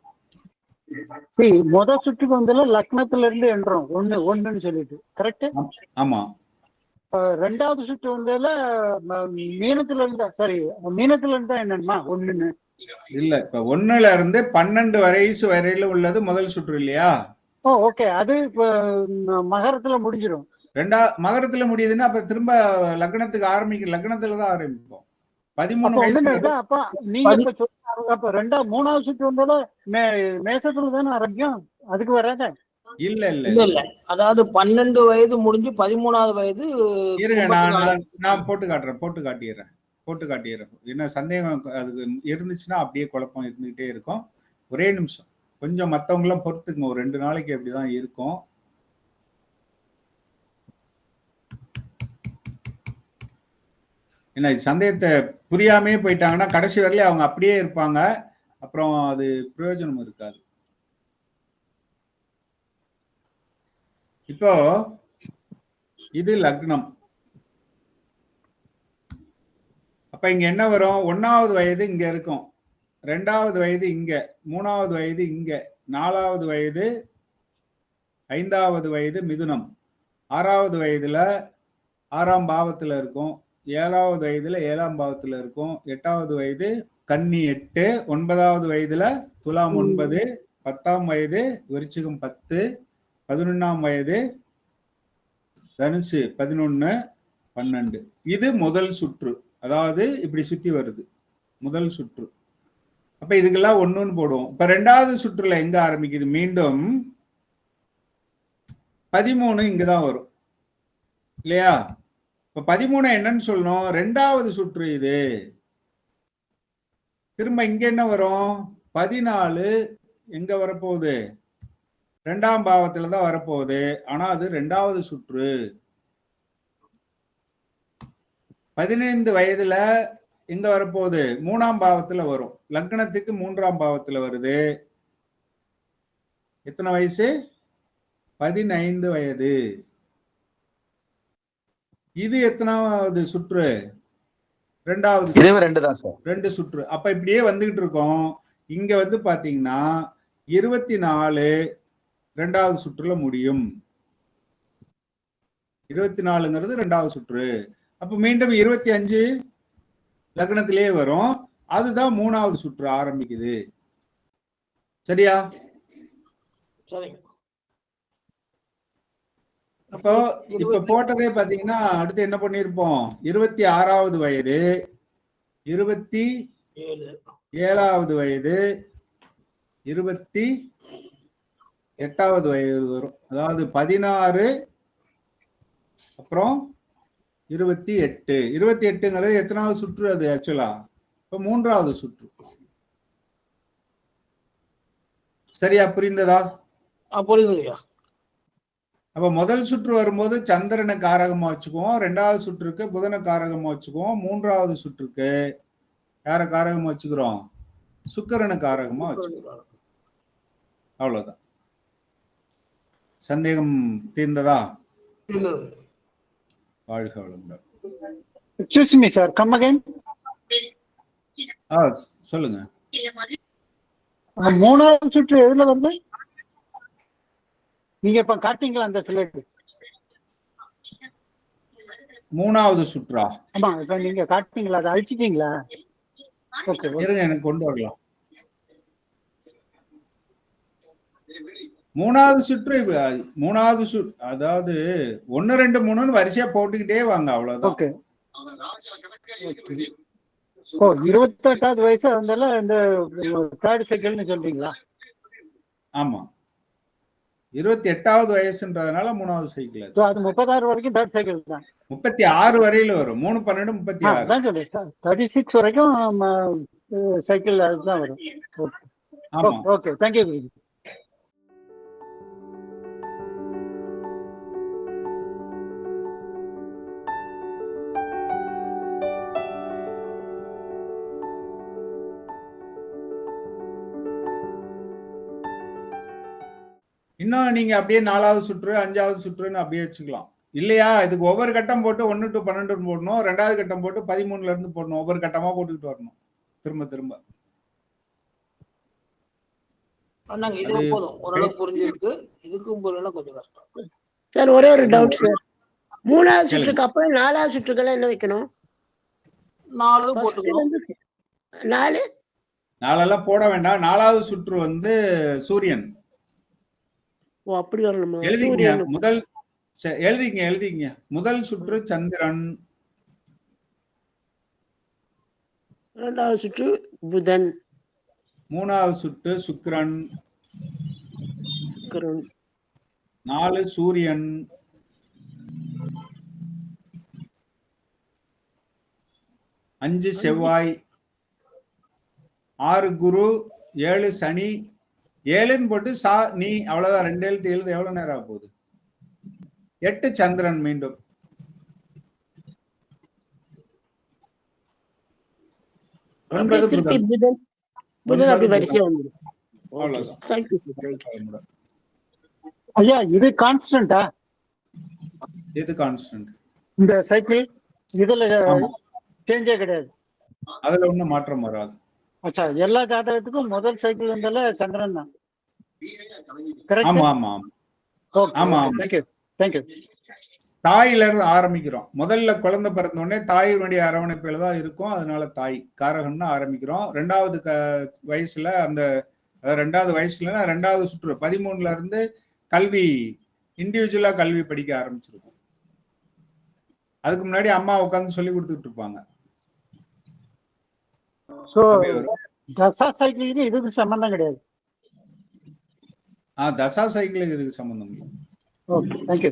சரி, முதல் சுற்றுக்கு வந்து லக்னத்துல இருந்து என்றோம் ஒண்ணுன்னு சொல்லிட்டு கரெக்ட்? ஆமா. 2வது சுற்று வந்ததுல மீனத்துல இருந்தா மீனத்துல இருந்தா என்னன்னா ஒண்ணுன்னு இல்ல. இப்ப 1ல இருந்து 12 வயசு வரையில உள்ளது முதல் சுற்று இல்லையா? ஓகே. அது இப்ப மகரத்துல முடிஞ்சிடும். மகரத்துல முடியுதுன்னா அப்ப திரும்ப லக்னத்துக்கு லக்னத்துலதான் ஆரம்பிப்போம். 13 வயசு. அப்ப நீங்க அப்ப 3வது சுற்று வந்தால மேசத்துல தானே ஆரம்பிக்கும், அதுக்கு வராத? இல்ல இல்ல இல்ல. அதாவது 12 வயது முடிஞ்சு 13வது வயது. இருங்க, நான் போட்டு காட்டிடுறேன். என்ன சந்தேகம் அதுக்கு இருந்துச்சுன்னா அப்படியே குழப்பம் இருந்துகிட்டே இருக்கும். ஒரே நிமிஷம், கொஞ்சம் மத்தவங்க எல்லாம் பொறுத்துக்குங்க. ஒரு 2 நாளைக்கு அப்படிதான் இருக்கும். என்ன சந்தேகத்தை புரியாமே போயிட்டாங்கன்னா கடைசி வரையில அவங்க அப்படியே இருப்பாங்க. அப்புறம் அது பிரயோஜனம் இருக்காது. இப்போ இது லக்னம். அப்ப இங்க என்ன வரும்? 1வது வயது இங்க இருக்கும், 2வது வயது இங்க, 3வது வயது இங்க, 4வது வயது 5வது வயது மிதுனம், 6வது வயதுல 6ஆம் பாவத்துல இருக்கும், 7வது வயதுல 7ஆம் பாவத்துல இருக்கும், 8வது வயது கன்னி 8, 9வது வயதுல துலாம் 9, 10ஆம் வயது விருச்சிகம் 10, 11ஆம் வயது தனுசு 11, 12. இது முதல் சுற்று. அதாவது இப்படி சுத்தி வருது முதல் சுற்று. அப்ப இதுக்கெல்லாம் 1ன்னு போடுவோம். இப்ப 2வது சுற்றுல எங்க ஆரம்பிக்குது? மீண்டும் 13 இங்கதான் வரும் இல்லையா? இப்ப 13 என்னன்னு சொல்லணும்? 2வது சுற்று இது. திரும்ப இங்க என்ன வரும்? 14 எங்க வரப்போகுது? 2ஆம் பாவத்துல தான் வரப்போகுது. ஆனா அது 2வது சுற்று. 15 வயதுல எங்க வரப்போகுது? 3ஆம் பாவத்துல வரும். லக்னத்துக்கு 3ஆம் பாவத்துல வருது. எத்தனை வயசு? 15 வயது. இது எத்தனாவது சுற்று? 2வது. இதுவும் 2 தான் சார். 2 சுற்று. அப்ப இப்படியே வந்துகிட்டு இருக்கோம். இங்க வந்து பாத்தீங்கன்னா 24 2வது சுற்றுல முடியும். 24ங்கிறது 2வது சுற்று. அப்ப மீண்டும் 25 லக்னத்திலேயே வரும். அதுதான் 3வது சுற்று ஆரம்பிக்குது. சரியா? சரிங்க. அப்போ இப்ப போட்டதே பாத்தீங்கன்னா அடுத்து என்ன பண்ணிருப்போம்? 26வது வயது, 27வது வயது, 28வது வயது வரும். அதாவது 16 அப்புறம் 28. 28ங்கிறது எத்தனாவது சுற்று அது ஆக்சுவலா? இப்ப 3வது சுற்று. சரியா? புரிந்ததா? புரியுதுங்கய்யா. அப்ப முதல் சுற்று வரும்போது சந்திரனை காரகமா வச்சுக்குவோம். 2வது சுற்றுக்கு புதனை காரகமா வச்சுக்குவோம். 3வது சுற்றுக்கு யார காரகமா வச்சுக்கிறோம்? சுக்கிரனை காரகமா வச்சுக்கிறோம். அவ்வளவுதான். சந்தேகம் தீர்ந்ததா? வாழ்க வளமுடன். Excuse me, sir. Come again. சொல்லுங்க. 3வது சுற்று எதுல வருது? நீங்க இப்ப காட்டுறீங்களா அந்த ஸ்லைடு? 3வது சுற்றா? ஆமா, இப்ப நீங்க காட்டுறீங்களா? அதை அழிச்சிட்டீங்களா? ஓகே, இருங்க, எனக்கு கொண்டு வரலாம். 3வது சுற்று. 3வது சுற்று அதாவது 1 2 3ன்னு வரிசையா போட்டுக்கிட்டே வாங்க. அவ்வளவுதான். ஓகே. ஓ, 28வது வயசு வந்தால இந்த 3rd சைக்கிள்னு சொல்றீங்களா? ஆமா, 28வது வயசுன்றதுனால 3வது சைக்கிள். அது 36 வரைக்கும் 3rd சைக்கிள் தான். 36 வரையில வரும். 3 12 36. அதான் சொல்றேன். 36 வரைக்கும் சைக்கிள் அதுதான் வரும். ஆமா. Okay, thank you. இன்னும் நீங்க அப்படியே 4வது சுற்று 5வது சுற்றுன்னு அப்படியே வச்சுக்கலாம். இல்லையா? இதுக்கு ஒவ்வொரு கட்டம் போட்டு 1 to 12 போடணும். 2வது கட்டம் போட்டு 13ல இருந்து போடணும். ஒவ்வொரு கட்டமா போட்டுக்கிட்டு வரணும் திரும்ப திரும்ப. இதுவும் போதும், ஓரளவுக்கு புரிஞ்சிருக்கு. இதுக்கும் புரியல, கொஞ்சம் கஷ்டம். சார், ஒரே ஒரு டவுட் சார். 3வது சுற்றுக்கு அப்புறம் 4வது சுற்றுக்கெல்லாம் என்ன வைக்கணும்? 4 போட்டுக்கணும். 4 4எல்லாம் போட வேண்டாம். 4வது சுற்று வந்து சூரியன். ஓ, அப்படி வரணுமா? எழுதிங்க. எழுதிங்க. முதல் சுற்று சந்திரன், 2வது சுற்று புதன், 3வது சுற்று சுக்கிரன், 4 சூரியன், 5 செவ்வாய், 6 குரு, 7 சனி. 7ன்னு போட்டு நீ அவ்வளவுதான். 2 எழுத்து எழுத எவ்வளவு நேரம் ஆக போகுது? 8 சந்திரன் மீண்டும். ஐயா, இது கான்ஸ்டன்டா? இது கான்ஸ்டன்ட். இந்த சைக்கிள் இதுல சேஞ்சே கிடையாது. அதுல ஒண்ணும் மாற்றம் வராது. அச்சா, எல்லா ஜாதகத்துக்கும் முதல் சைக்கிள் வந்தால சந்திரன் தான். ஆமா ஆமா ஆமா. தேங்க்யூ. தாயில இருந்து ஆரம்பிக்கிறோம். முதல்ல குழந்தை பிறந்த உடனே தாயினுடைய அரவணைப்புல தான் இருக்கும். அதனால தாய் காரகம்னு ஆரம்பிக்கிறோம். 2வது வயசுல அந்த 2வது வயசுல 2வது சுற்று 13ல இருந்து கல்வி இண்டிவிஜுவலா கல்வி படிக்க ஆரம்பிச்சிருக்கும். அதுக்கு முன்னாடி அம்மா உட்காந்து சொல்லி கொடுத்துட்டு இருப்பாங்க. தசா சைக்கிளுக்கு இதுக்கு சம்பந்தம் கிடையாது. தசா சைக்கிளுக்கு இதுக்கு சம்பந்தம் இல்லை. Okay, thank you.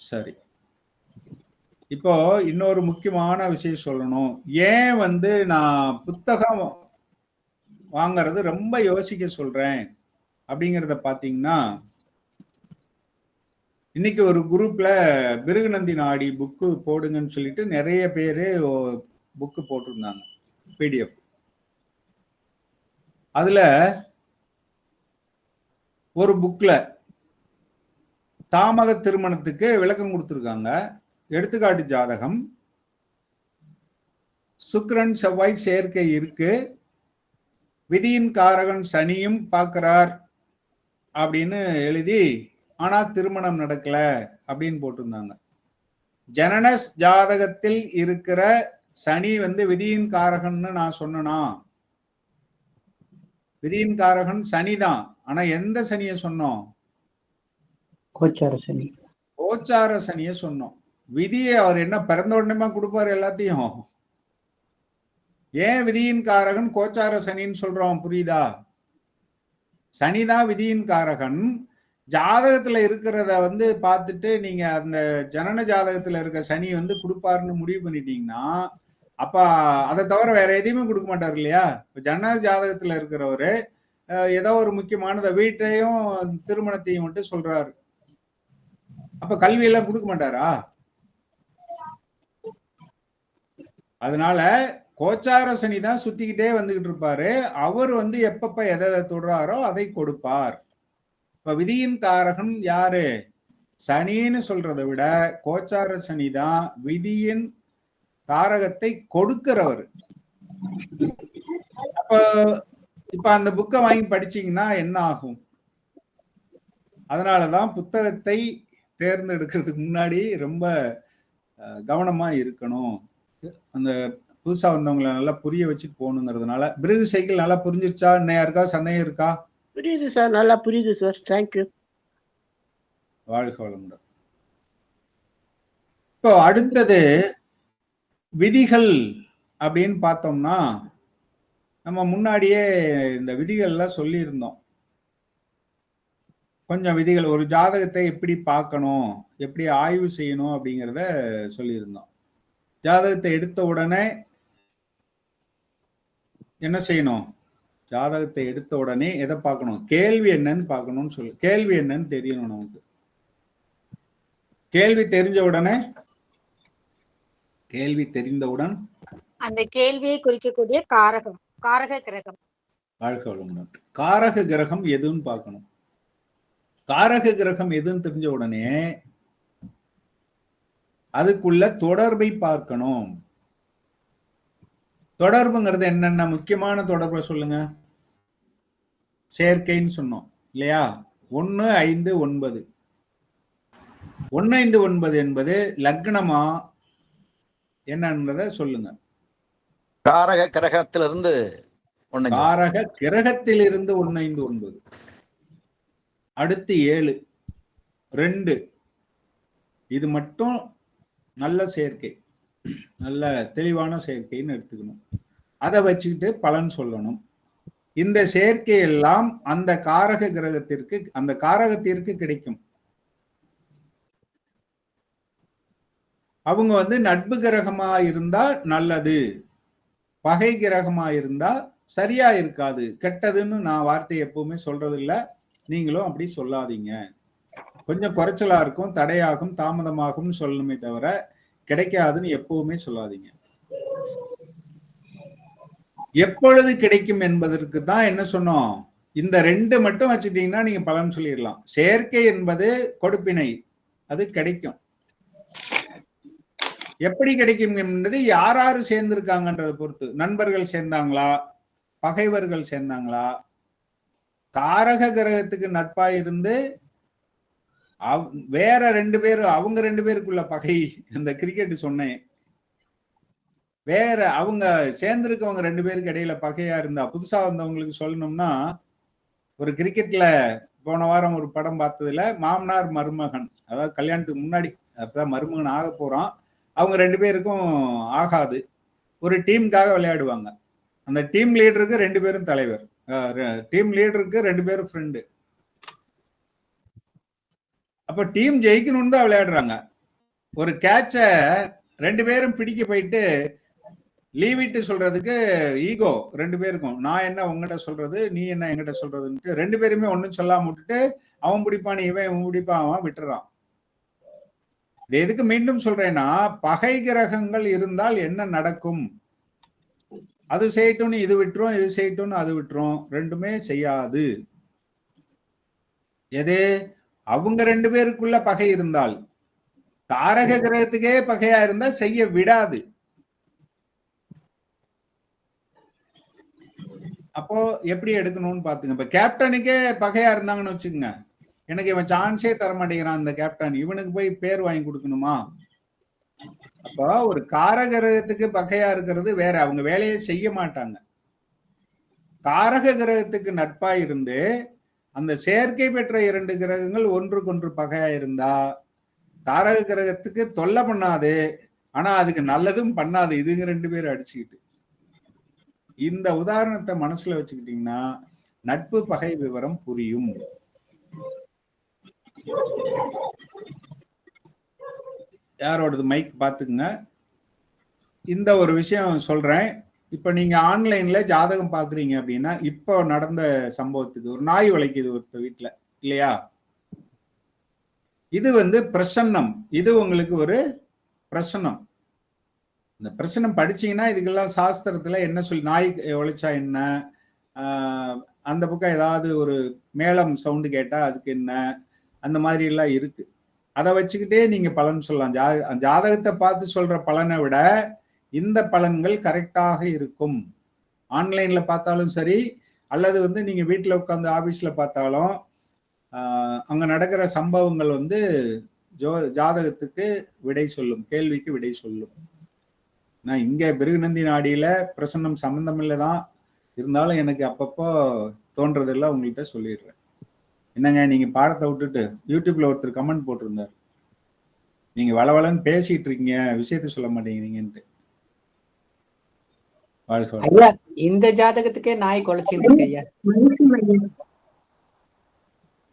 சரி, இப்போ இன்னொரு முக்கியமான விஷயம் சொல்லணும். ஏன் வந்து நான் புத்தகம் வாங்கறது ரொம்ப யோசிக்க சொல்றேன் அப்படிங்கிறத பாத்தீங்கன்னா, இன்னைக்கு ஒரு குரூப்ல பிருகுநந்தி நாடி புக்கு போடுங்கன்னு சொல்லிட்டு நிறைய பேரு புக்கு போட்டிருந்தாங்க, பிடிஎஃப். அதுல ஒரு புக்ல தாமத திருமணத்துக்கு விளக்கம் கொடுத்திருக்காங்க. எடுத்துக்காட்டு ஜாதகம், சுக்கிரன் செவ்வாய் சேர்க்கை இருக்கு, விதியின் காரகன் சனியும் பார்க்கிறார் அப்படின்னு எழுதி, ஆனா திருமணம் நடக்கல அப்படின்னு போட்டிருந்தாங்க. ஜனன ஜாதகத்தில் இருக்கிற சனி வந்து விதியின் காரகன்னு நான் சொன்னா? விதியின் காரகன் சனிதான். ஆனா எந்த சனியை சொன்னோம்? கோச்சார சனி. கோச்சார சனியை சொன்னோம். விதியை அவர் என்ன பிறந்த உடனே கொடுப்பாரு எல்லாத்தையும்? ஏன் விதியின் காரகன் கோச்சார சனின்னு சொல்றோம்? புரியுதா? சனிதான் விதியின் காரகன். ஜாதகத்துல இருக்கிறத வந்து பார்த்துட்டு நீங்க அந்த ஜனன ஜாதகத்துல இருக்க சனி வந்து கொடுப்பாருன்னு முடிவு பண்ணிட்டீங்கன்னா, அப்ப அதை தவிர வேற எதையுமே கொடுக்க மாட்டாரு இல்லையா? இப்ப ஜனன ஜாதகத்துல இருக்கிறவரு ஏதோ ஒரு முக்கியமானத வீட்டையும் திருமணத்தையும் மட்டும் சொல்றாரு. அப்ப கல்வி எல்லாம் கொடுக்க மாட்டாரா? அதனால கோச்சார சனி தான் சுத்திக்கிட்டே வந்துகிட்டு இருப்பாரு. அவர் வந்து எப்பப்ப எதை தொடுறாரோ அதை கொடுப்பார். இப்ப விதியின் காரகன் யாரு? சனின்னு சொல்றதை விட கோச்சார சனி தான் விதியின் காரகத்தை கொடுக்கிறவர். அப்ப இப்ப அந்த புக்கை வாங்கி படிச்சீங்கன்னா என்ன ஆகும்? அதனாலதான் புத்தகத்தை தேர்ந்தெடுக்கிறதுக்கு முன்னாடி ரொம்ப கவனமா இருக்கணும். அந்த புதுசா வந்தவங்களை நல்லா புரிய வச்சுட்டு போகணுங்கிறதுனால. பிருகு சைக்கிள் நல்லா புரிஞ்சிருச்சா? இன்னும் யாருக்கா சந்தேகம் இருக்கா? புரியுது சார், நல்லா புரியுது சார். தேங்க்யூ. வாழ்க வளமுடன். இப்போ அடுத்தது விதிகள் அப்படின்னு பார்த்தோம்னா, நம்ம முன்னாடியே இந்த விதிகள்லாம் சொல்லியிருந்தோம். கொஞ்சம் விதிகள், ஒரு ஜாதகத்தை எப்படி பார்க்கணும், எப்படி ஆய்வு செய்யணும் அப்படிங்கிறத சொல்லியிருந்தோம். ஜாதகத்தை எடுத்த உடனே என்ன செய்யணும்? ஜாதகத்தை எடுத்த உடனே எதை பார்க்கணும்? கேள்வி என்னன்னு பார்க்கணும்னு சொல்லு. கேள்வி என்னன்னு தெரியணும் நமக்கு. கேள்வி தெரிந்தவுடன் அந்த கேள்வியை குறிக்கக்கூடிய காரக கிரகம். வாழ்க வளமுடன். காரக கிரகம் எதுன்னு பார்க்கணும். காரக கிரகம் எதுன்னு தெரிஞ்ச உடனே அதுக்குள்ள தொடர்பை பார்க்கணும். தொடர்புங்கிறது என்னென்ன முக்கியமான தொடர்பை சொல்லுங்க. சேர்க்கைன்னு சொன்னோம் இல்லையா? 1, 5, 9. 1, 5, 9 என்பது லக்னமா என்னன்றத சொல்லுங்க. காரக கிரகத்திலிருந்து காரக கிரகத்திலிருந்து 1, 5, 9. அடுத்து 7, 2. இது மட்டும் நல்ல சேர்க்கை, நல்ல தெளிவான சேர்க்கைன்னு எடுத்துக்கணும். அதை வச்சுக்கிட்டு பலன் சொல்லணும். இந்த சேர்க்கை எல்லாம் அந்த காரக கிரகத்திற்கு, அந்த காரகத்திற்கு கிடைக்கும். அவங்க வந்து நட்பு கிரகமா இருந்தா நல்லது, பகை கிரகமா இருந்தா சரியா இருக்காது. கெட்டதுன்னு நான் வார்த்தை எப்பவுமே சொல்றது இல்ல, நீங்களும் அப்படி சொல்லாதீங்க. கொஞ்சம் குறைச்சலா இருக்கும், தடையாகும், தாமதமாகும் சொல்லணுமே தவிர கிடைக்காதுன்னு எப்பவுமே சொல்லாதீங்க. எப்பொழுது கிடைக்கும் என்பதற்கு தான் என்ன சொன்னோம்? இந்த 2 மட்டும் வச்சுட்டீங்கன்னா நீங்க பலன் சொல்லிடலாம். சேர்க்கை என்பது கொடுப்பினை, அது கிடைக்கும். எப்படி கிடைக்கும் என்பது யார் யாரு சேர்ந்திருக்காங்கன்றதை பொறுத்து. நண்பர்கள் சேர்ந்தாங்களா, பகைவர்கள் சேர்ந்தாங்களா? காரக கிரகத்துக்கு நட்பா இருந்து வேற 2 பேரும், அவங்க 2 பேருக்குள்ள பகை, அந்த கிரிக்கெட் சொன்னேன், வேற அவங்க சேர்ந்திருக்கவங்க 2 பேருக்கு இடையில பகையா இருந்தா, புதுசா வந்தவங்களுக்கு சொல்லணும்னா, ஒரு கிரிக்கெட்ல போன வாரம் ஒரு படம் பார்த்ததுல மாமனார் மருமகன், அதாவது கல்யாணத்துக்கு முன்னாடி, அப்பதான் மருமகன் ஆக போறான், அவங்க 2 பேருக்கும் ஆகாது. ஒரு டீமுக்காக விளையாடுவாங்க. அந்த டீம் லீடருக்கு 2 பேரும் தலைவர், டீம் லீடருக்கு 2 பேரும் ஃப்ரெண்டு. அப்ப டீம் ஜெயிக்கணும்னு தான் விளையாடுறாங்க. ஒரு கேட்ச 2 பேரும் பிடிக்க போயிட்டு லீவிட்டு சொல்றதுக்கு ஈகோ 2 பேருக்கும். நான் என்ன உங்ககிட்ட சொல்றது, நீ என்ன என்கிட்ட சொல்றதுன்ட்டு 2 பேருமே ஒன்னும் சொல்லாம விட்டுட்டு அவன் பிடிப்பான் இவன் பிடிப்பான் அவன் விட்டுறான். இது எதுக்கு மீண்டும் சொல்றேன்னா, பகை கிரகங்கள் இருந்தால் என்ன நடக்கும்? அது செய்யட்டும்னு இது விட்டுரும், இது செய்யட்டும்னு அது விட்டுரும். ரெண்டுமே செய்யாது. எது? அவங்க 2 பேருக்குள்ள பகை இருந்தால், காரக கிரகத்துக்கே பகையா இருந்தா செய்ய விடாது. அப்போ எப்படி எடுக்கணும்னு பாத்துங்க. இப்ப கேப்டனுக்கே பகையா இருந்தாங்கன்னு வச்சுக்கோங்க, எனக்கு இவன் சான்ஸே தர மாட்டேங்கிறான் இந்த கேப்டன், இவனுக்கு போய் பேர் வாங்கி கொடுக்கணுமா? அப்போ ஒரு காரகிரகத்துக்கு பகையா இருக்கிறது வேற, அவங்க வேலையை செய்ய மாட்டாங்க. காரக கிரகத்துக்கு நட்பா இருந்து அந்த சேர்க்கை பெற்ற 2 கிரகங்கள் ஒன்றுக்கொன்று பகையா இருந்தா காரக கிரகத்துக்கு தொல்லை பண்ணாது, ஆனா அதுக்கு நல்லதும் பண்ணாது. இதுங்க 2 பேரும் அடிச்சுக்கிட்டு. இந்த உதாரணத்தை மனசுல வச்சுக்கிட்டீங்கன்னா நட்பு பகை விவரம் புரியும். யாரோடது மைக் பாத்துக்குங்க. இந்த ஒரு விஷயம் சொல்றேன். இப்ப நீங்க ஆன்லைன்ல ஜாதகம் பாக்குறீங்க அப்படின்னா, இப்போ நடந்த சம்பவத்துக்கு ஒரு நாய் வளைக்குது ஒருத்தர் வீட்டுல இல்லையா? இது பிரசன்னம். இது உங்களுக்கு ஒரு பிரசன்னம். இந்த பிரசன்னம் படிச்சீங்கன்னா இதுக்கெல்லாம் சாஸ்திரத்துல என்ன சொல்லி, நாய் உழைச்சா என்ன, அந்த பக்கம் ஏதாவது ஒரு மேளம் சவுண்டு கேட்டா அதுக்கு என்ன, அந்த மாதிரி எல்லாம் இருக்கு. அதை வச்சுக்கிட்டே நீங்க பலன் சொல்லலாம். ஜாதகத்தை பார்த்து சொல்ற பலனை விட இந்த பலன்கள் கரெக்டாக இருக்கும். ஆன்லைன்ல பார்த்தாலும் சரி, அல்லது நீங்க வீட்டுல உட்காந்து ஆபீஸ்ல பார்த்தாலும் அங்க நடக்கிற சம்பவங்கள் ஜாதகத்துக்கு விடை சொல்லும், கேள்விக்கு விடை சொல்லும். நான் இங்க பிருகுநந்தி நாடியில பிரசன்னம் சம்பந்தம் இல்லதான், இருந்தாலும் எனக்கு அப்பப்போ தோன்றதெல்லாம் உங்கள்கிட்ட சொல்லிடுறேன். என்னங்க நீங்க பாடத்தை விட்டுட்டு யூடியூப்ல ஒருத்தர் கமெண்ட் போட்டிருந்தார், நீங்க வளவளன்னு பேசிட்டு இருக்கீங்க, விஷயத்த சொல்ல மாட்டேங்கிறீங்கன்ட்டு. ஐயா இந்த ஜாதகத்துக்கே நாய் குலைச்சிட்டு இருக்கு ஐயா.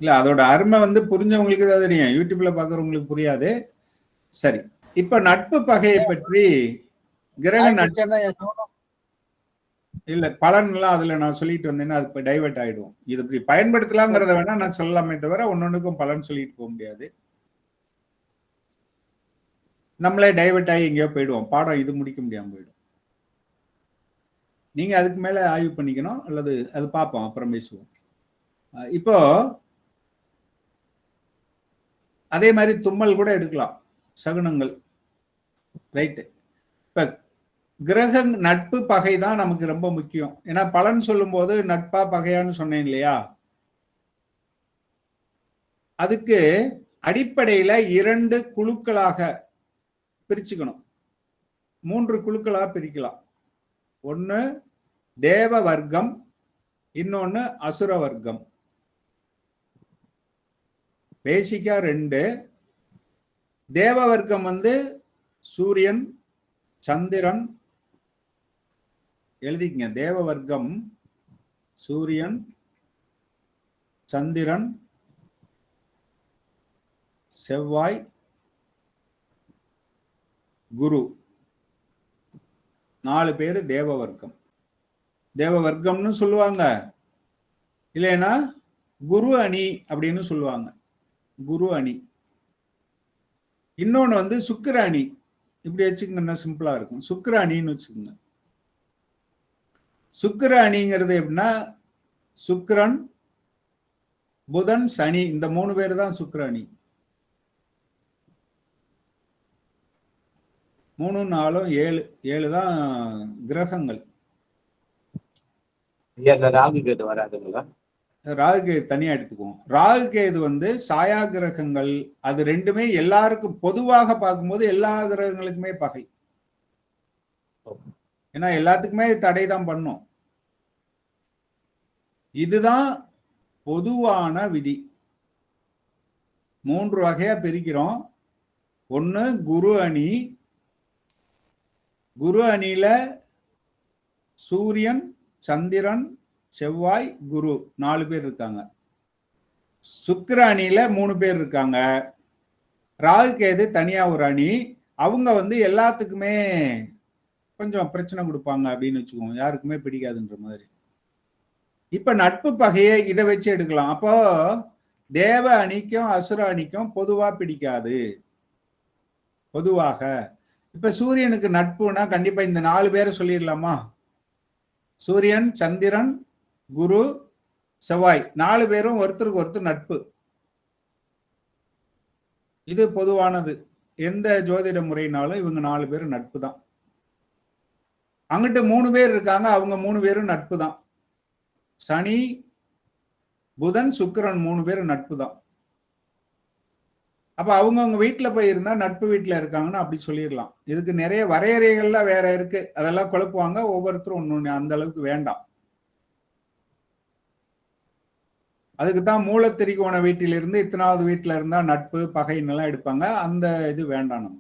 இல்ல அதோட அருமை புரிஞ்சவங்களுக்கு தான் தெரியும், யூடியூப்ல பாக்குறவங்களுக்கு புரியாது. சரி, இப்ப நட்பு பகையை பற்றி கிரக நட்பு இல்ல பலன் எல்லாம் அதுல நான் சொல்லிட்டு வந்தேன்னா அது டைவர்ட் ஆயிடும். இது இப்படி பயன்படுத்தலாம்ங்கிறத வேணா நான் சொல்லலாமே தவிர ஒன்னொன்னுக்கும் பலன் சொல்லிட்டு போக முடியாது. நம்மளே டைவர்ட் ஆகி எங்கேயோ போயிடுவோம், பாடம் இது முடிக்க முடியாம போயிடும். நீங்க அதுக்கு மேல ஆய்வு பண்ணிக்கணும், அல்லது அது பார்ப்போம், அப்புறம் பேசுவோம். இப்போ அதே மாதிரி தும்மல் கூட எடுக்கலாம், சகுனங்கள். ரைட்டு. இப்ப கிரக நட்பு பகை தான் நமக்கு ரொம்ப முக்கியம். ஏன்னா பலன் சொல்லும் போது நட்பா பகையான்னு சொன்னேன் இல்லையா? அதுக்கு அடிப்படையில 2 குழுக்களாக பிரிச்சுக்கணும், 3 குழுக்களாக பிரிக்கலாம். ஒன்னு தேவ வர்க்கம், இன்னொன்னு அசுர வர்க்கம். பேசிக்கா 2. தேவ வர்க்கம் சூரியன் சந்திரன், எழுதிக்கங்க. தேவ வர்க்கம் சூரியன் சந்திரன் செவ்வாய் குரு, 4 பேரு தேவ வர்க்கம். தேவ வர்க்கம்னு சொல்லுவாங்க, இல்லைன்னா குரு அணி அப்படின்னு சொல்லுவாங்க. குரு அணி. இன்னொன்னு சுக்கிர அணி. இப்படி வச்சுக்கோங்கன்னா சிம்பிளா இருக்கும், சுக்கிர அணின்னு வச்சுக்கோங்க. சுக்கிர அணிங்கிறது எப்படின்னா சுக்கிரன் புதன் சனி, இந்த 3 பேர் தான் சுக்கிர அணி. 3 4 7 தான் கிரகங்கள். ராகு கேது வராதுங்களா? ராகு கேது தனியா எடுத்துக்குவோம். ராகு கேது சாயா கிரகங்கள். அது ரெண்டுமே எல்லாருக்கும் பொதுவாக பார்க்கும்போது எல்லா கிரகங்களுக்குமே பகை. ஏன்னா எல்லாத்துக்குமே தடை தான் பண்ணும். இதுதான் பொதுவான விதி. 3 வகையா பிரிக்கிறோம். ஒண்ணு குரு அணி. குரு அணியில சூரியன் சந்திரன் செவ்வாய் குரு 4 பேர் இருக்காங்க. சுக்கிர அணியில 3 பேர் இருக்காங்க. ராகு கேது தனியா ஒரு அணி. அவங்க எல்லாத்துக்குமே கொஞ்சம் பிரச்சனை கொடுப்பாங்க அப்படின்னு வச்சுக்கோங்க, யாருக்குமே பிடிக்காதுன்ற மாதிரி. இப்ப நட்பு பகையை இதை வச்சு எடுக்கலாம். அப்போ தேவ அணிக்கும் அசுர அணிக்கும் பொதுவா பிடிக்காது. பொதுவாக இப்ப சூரியனுக்கு நட்புனா கண்டிப்பா இந்த 4 பேரை சொல்லிடலாமா? சூரியன், சந்திரன், குரு, செவ்வாய் 4 பேரும் ஒருத்தருக்கு ஒருத்தர் நட்பு. இது பொதுவானது. எந்த ஜோதிட முறையினாலும் இவங்க 4 பேரும் நட்பு தான். அங்கிட்டு 3 பேர் இருக்காங்க, அவங்க 3 பேரும் நட்பு தான். சனி, புதன், சுக்கிரன் 3 பேரும் நட்பு தான். அப்ப அவங்கவுங்க வீட்டுல போய் இருந்தா நட்பு வீட்டுல இருக்காங்கன்னு அப்படி சொல்லிடலாம். இதுக்கு நிறைய வரையறைகள்லாம் வேற இருக்கு, அதெல்லாம் குழப்புவாங்க. ஒவ்வொருத்தரும் ஒண்ணு அந்த அளவுக்கு வேண்டாம். அதுக்குதான் மூலத்திரிகோண வீட்டிலிருந்து இத்தனாவது வீட்டுல இருந்தா நட்பு பகைன்னு எல்லாம் எடுப்பாங்க. அந்த இது வேண்டாம் நம்ம.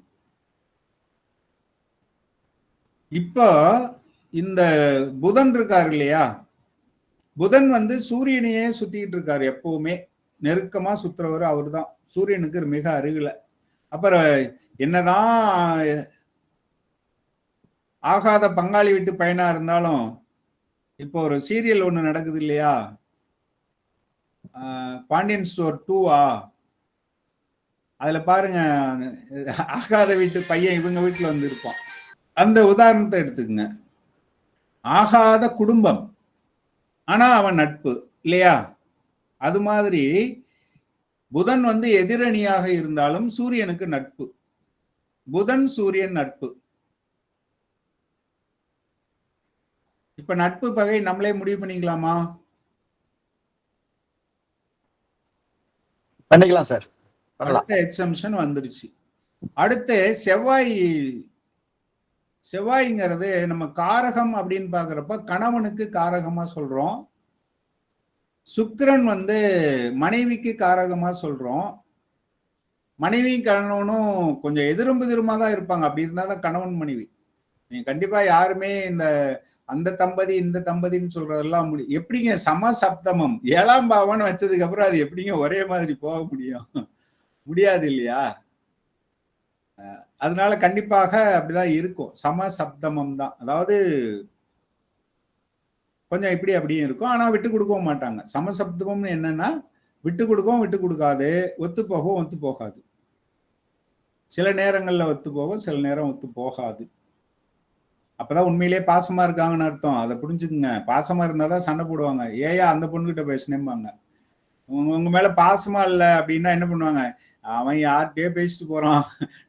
இப்போ இந்த புதன் இருக்காரு இல்லையா, புதன் வந்து சூரியனையே சுத்திட்டு இருக்காரு. எப்பவுமே நெருக்கமா சுத்துறவர் அவரு தான், சூரியனுக்கு மிக அருகில. அப்புறம் என்னதான் ஆகாத பங்காளி வீட்டு பையனா இருந்தாலும், இப்போ ஒரு சீரியல் ஒண்ணு நடக்குது இல்லையா, பாண்டியன் ஸ்டோர் 2ஆ, அதுல பாருங்க ஆகாத வீட்டு பையன் இவங்க வீட்டுல வந்து இருப்பான். அந்த உதாரணத்தை எடுத்துக்கங்க. ஆகாத குடும்பம், ஆனா அவன் நட்பு இல்லையா? அது மாதிரி புதன் வந்து எதிரணியாக இருந்தாலும் சூரியனுக்கு நட்பு. புதன் சூரியன் நட்பு. இப்ப நட்பு பகை நம்மளே முடிவு பண்ணிக்கலாமா? பண்ணிக்கலாம் சார். அடுத்த எக்ஸம்ஷன் வந்துருச்சு. அடுத்து செவ்வாய்ங்கிறது நம்ம காரகம் அப்படின்னு பாக்குறப்ப கணவனுக்கு காரகமா சொல்றோம். சுக்கிரன் வந்து மனைவிக்கு காரகமா சொல்றோம். மனைவி கணவனும் கொஞ்சம் எதிரும்புதிருமா தான் இருப்பாங்க. அப்படி இருந்தாதான் கணவன் மனைவி. நீங்க கண்டிப்பா யாருமே இந்த அந்த தம்பதி இந்த தம்பதின்னு சொல்றதெல்லாம் எப்படிங்க சமசப்தமம் 7ஆம் பாவம்னு வச்சதுக்கு அப்புறம் அது எப்படிங்க ஒரே மாதிரி போக முடியும்? முடியாது இல்லையா? அதனால கண்டிப்பாக அப்படிதான் இருக்கும். சமசப்தமம் தான். அதாவது கொஞ்சம் இப்படி அப்படியும் இருக்கும், ஆனா விட்டு கொடுக்கவும் மாட்டாங்க. சமசப்தமம்னு என்னன்னா விட்டு கொடுக்கவும் விட்டு கொடுக்காது, ஒத்து போகவும் ஒத்து போகாது. சில நேரங்கள்ல ஒத்து போகும், சில நேரம் ஒத்து போகாது. அப்பதான் உண்மையிலேயே பாசமா இருக்காங்கன்னு அர்த்தம். அதை புரிஞ்சுக்குங்க. பாசமா இருந்தாதான் சண்டை போடுவாங்க. ஏயா அந்த பொண்ணுகிட்ட பேசினேம்பாங்க. உங்க மேல பாசமா இல்ல அப்படின்னா என்ன பண்ணுவாங்க, அவன் யார்கிட்டயோ பேசிட்டு போறான்,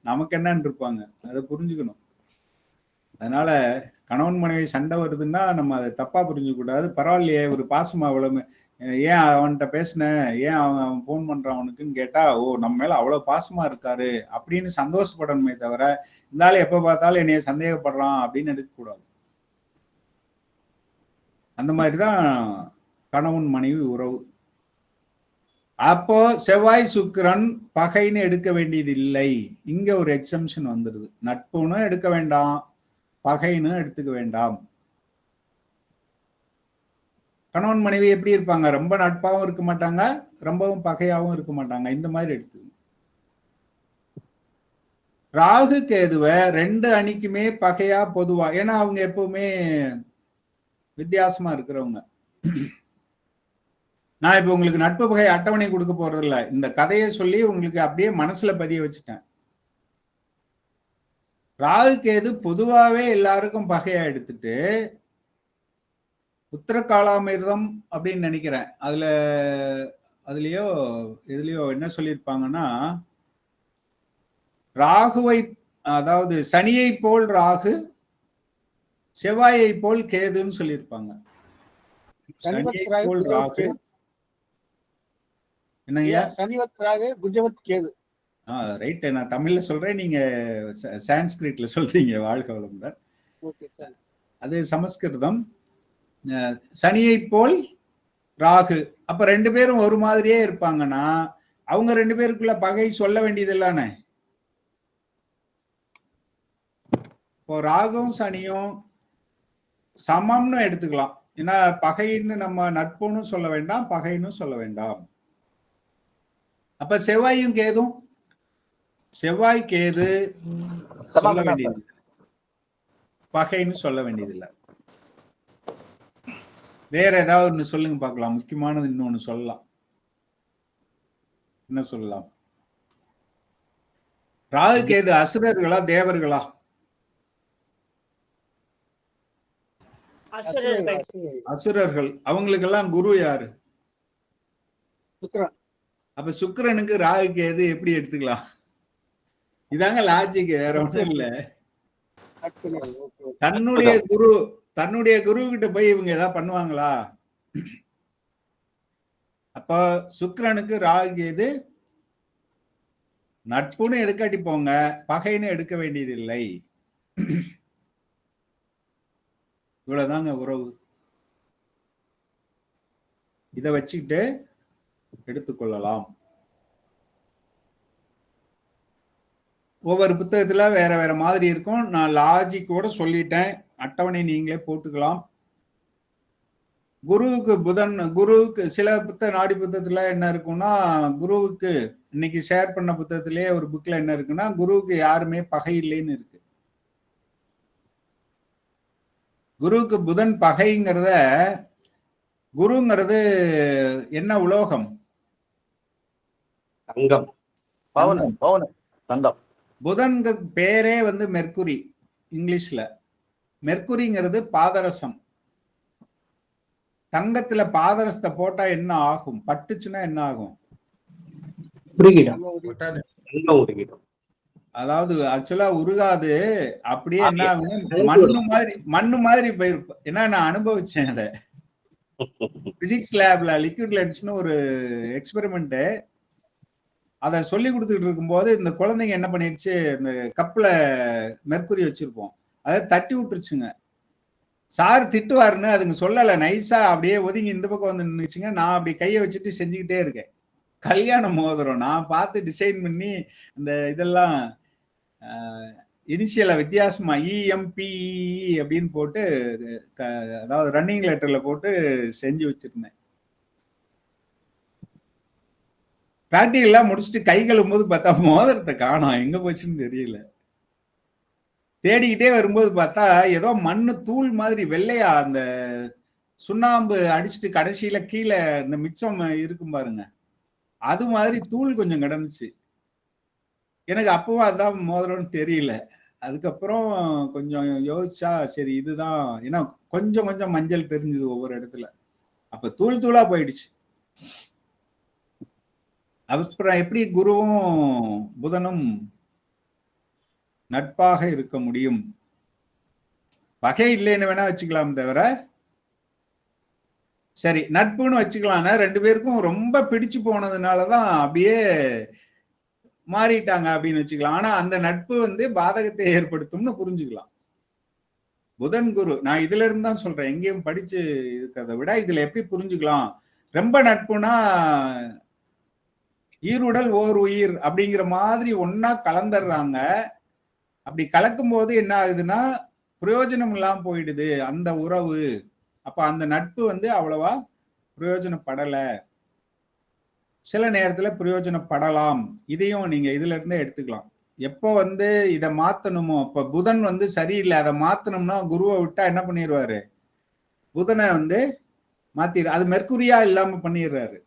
நமக்கு என்னன்னு இருப்பாங்க. அதை புரிஞ்சுக்கணும். அதனால கணவன் மனைவி சண்டை வருதுன்னா நம்ம அதை தப்பா புரிஞ்சுக்க கூடாது. பரவாயில்லையே ஒரு பாசமா அவ்வளவு, ஏன் அவன்கிட்ட பேசின, ஏன் அவன் போன் பண்றான் அவனுக்குன்னு கேட்டா, ஓ நம்ம மேல அவ்வளவு பாசமா இருக்காரு அப்படின்னு சந்தோஷப்படணுமே தவிர, இருந்தாலும் எப்ப பார்த்தாலும் என்னைய சந்தேகப்படுறான் அப்படின்னு எடுக்கக்கூடாது. அந்த மாதிரிதான் கணவன் மனைவி உறவு. அப்போ செவ்வாய் சுக்கிரன் பகைன்னு எடுக்க வேண்டியது இல்லை. இங்க ஒரு எக்ஸம்ஷன் வந்துருது. நட்புன்னு எடுக்க வேண்டாம், பகைன்னு எடுத்துக்க வேண்டாம். கணவன் மனைவி எப்படி இருப்பாங்க? ரொம்ப நட்பாகவும் இருக்க மாட்டாங்க, ரொம்பவும் பகையாகவும் இருக்க மாட்டாங்க. இந்த மாதிரி எடுத்து. ராகு கேதுவை 2 அணிக்குமே பகையா பொதுவா, ஏன்னா அவங்க எப்பவுமே வித்தியாசமா இருக்கிறவங்க. நான் இப்ப உங்களுக்கு நட்பு பகை அட்டவணை கொடுக்க போறது இல்ல, இந்த கதையை சொல்லி உங்களுக்கு அப்படியே மனசுல பதிய வச்சுட்டேன். ராகு கேது பொதுவாவே எல்லாருக்கும் பகையா எடுத்துட்டு, உத்தரகாலாமிர்தம் அப்படின்னு நினைக்கிறேன், அதுலயோ இதுலயோ என்ன சொல்லியிருப்பாங்கன்னா, ராகுவை, அதாவது சனியை போல் ராகு, செவ்வாயை போல் கேதுன்னு சொல்லியிருப்பாங்க. சனியை போல் ராகு என்னங்கய்யா? சனிவத் ராகு, குஜவத் கேது. ரைட். நான் தமிழ்ல சொல்றேன், நீங்க சான்ஸ்கிரிட்ல சொல்றீங்க. வாழ்க வளமுடன். அது சமஸ்கிருதம். சனியை போல் ராகு. அப்ப 2 பேரும் ஒரு மாதிரியே இருப்பாங்கன்னா அவங்க 2 பேருக்குள்ள பகை சொல்ல வேண்டியது இல்லானே. இப்போ ராகும் சனியும் சமம்னு எடுத்துக்கலாம். ஏன்னா பகைன்னு நம்ம நட்புன்னு சொல்ல வேண்டாம், பகைன்னு சொல்ல வேண்டாம். அப்ப செவ்வாயும் கேதும், செவ்வாய் கேது சொல்ல வேண்டியது. பகைன்னு சொல்ல வேண்டியதில்லை. வேற ஏதாவது ஒண்ணு சொல்லுங்க பார்க்கலாம். முக்கியமானது இன்னொன்னு சொல்லலாம். என்ன சொல்லலாம்? ராகு கேது அசுரர்களா தேவர்களா? அசுரர்கள். அசுரர்கள். அவங்களுக்கெல்லாம் குரு யாரு? சுக்கிரன். அப்ப சுக்கிரனுக்கு ராகு கேது எப்படி எடுத்துக்கலாம்? இதாங்க லாஜிக், வேற ஒண்ணும் இல்ல. தன்னுடைய குரு கிட்ட போய் இவங்க ஏதாவது பண்ணுவாங்களா? அப்ப சுக்கிரனுக்கு ராகு கேது நட்புன்னு எடுக்காட்டி போங்க, பகைன்னு எடுக்க வேண்டியது இல்லை. இவ்வளவுதாங்க உறவு. இதை வச்சுக்கிட்டு எடுத்துக்கொள்ளலாம். ஒவ்வொரு புத்தகத்துல வேற வேற மாதிரி இருக்கும். நான் லாஜிக்கோட சொல்லிட்டேன். அட்டவணை நீங்களே போட்டுக்கலாம். குருவுக்கு சில நாடி புத்தகத்துல என்ன இருக்கும்னா, குருவுக்கு இன்னைக்கு ஷேர் பண்ண புத்தகத்திலேயே ஒரு புக்ல என்ன இருக்குன்னா, குருவுக்கு யாருமே பகை இல்லைன்னு இருக்கு. குருவுக்கு புதன் பகைங்கிறத, குருங்கிறது என்ன உலோகம்? தங்கம். தண்டம். புதன்கிற பேரே வந்து மெர்க்குரி. இங்கிலீஷ்ல மெர்க்குரிங்கிறது பாதரசம். தங்கத்துல பாதரசத்தை போட்டா என்ன ஆகும்? பட்டுச்சுன்னா என்ன ஆகும்? அதாவது ஆக்சுவலா உருகாது. அப்படியே என்ன ஆகும்? மண்ணு மாதிரி போயிருப்ப. ஏன்னா நான் அனுபவிச்சேன் அதை. பிசிக்ஸ் லேப்ல லிக்விட் லென்ஸ்னு ஒரு எக்ஸ்பெரிமெண்ட், அதை சொல்லி கொடுத்துட்டு இருக்கும்போது இந்த குழந்தைங்க என்ன பண்ணிடுச்சு, இந்த கப்ல மெர்க்குரி வச்சிருப்போம், அதை தட்டி விட்டுருச்சுங்க. சார் திட்டுவாருன்னு அதுங்க சொல்லல, நைஸா அப்படியே ஒதுங்கி இந்த பக்கம் வந்து நின்னுச்சுங்க. நான் அப்படி கையை வச்சுட்டு செஞ்சுக்கிட்டே இருக்கேன். கல்யாண மோதிரம் நான் பார்த்து டிசைன் பண்ணி இந்த இதெல்லாம் இனிஷியலா வித்தியாசமா EMPE அப்படின்னு போட்டு, அதாவது ரன்னிங் லெட்டர்ல போட்டு செஞ்சு வச்சிருந்தேன். பிராக்டிகல்லாம் முடிச்சுட்டு கை கழுவும் போது பார்த்தா மோதிரத்தை காணோம், எங்க போச்சுன்னு தெரியல. தேடிக்கிட்டே வரும்போது பார்த்தா ஏதோ மண்ணு தூள் மாதிரி வெள்ளையா, அந்த சுண்ணாம்பு அடிச்சுட்டு கடைசியில கீழே இந்த மிச்சம் இருக்கும் பாருங்க, அது மாதிரி தூள் கொஞ்சம் கிடந்துச்சு. எனக்கு அப்பவும் அதான் மோதிரம்னு தெரியல. அதுக்கப்புறம் கொஞ்சம் யோசிச்சா சரி இதுதான், ஏன்னா கொஞ்சம் கொஞ்சம் மஞ்சள் தெரிஞ்சது ஒவ்வொரு இடத்துல. அப்ப தூள் தூளா போயிடுச்சு. அப்புறம் எப்படி குருவும் புதனும் நட்பாக இருக்க முடியும்? பகை இல்லைன்னு வேணா வச்சுக்கலாம் தவிர, சரி நட்புன்னு வச்சுக்கலாம்னா ரெண்டு பேருக்கும் ரொம்ப பிடிச்சு போனதுனாலதான் அப்படியே மாறிட்டாங்க அப்படின்னு வச்சுக்கலாம். ஆனா அந்த நட்பு வந்து பாதகத்தை ஏற்படுத்தும்னு புரிஞ்சுக்கலாம். புதன் குரு, நான் இதுல இருந்து தான் சொல்றேன், எங்கேயும் படிச்சு இருக்கிறத விட இதுல எப்படி புரிஞ்சுக்கலாம். ரொம்ப நட்புனா ஈருடல் ஓர் உயிர் அப்படிங்கிற மாதிரி ஒன்னா கலந்துடுறாங்க. அப்படி கலக்கும் போது என்ன ஆகுதுன்னா பிரயோஜனம் இல்லாம போயிடுது அந்த உறவு. அப்ப அந்த நட்பு வந்து அவ்வளவா பிரயோஜனப்படல. சில நேரத்துல பிரயோஜனப்படலாம். இதையும் நீங்க இதுல இருந்தே எடுத்துக்கலாம். எப்போ வந்து இதை மாத்தணுமோ, இப்ப புதன் வந்து சரியில்லை, அதை மாத்தணும்னா குருவை விட்டா என்ன பண்ணிடுவாரு, புதனை வந்து மாத்திடு, அது மெர்க்குரியா இல்லாம பண்ணிடுறாரு.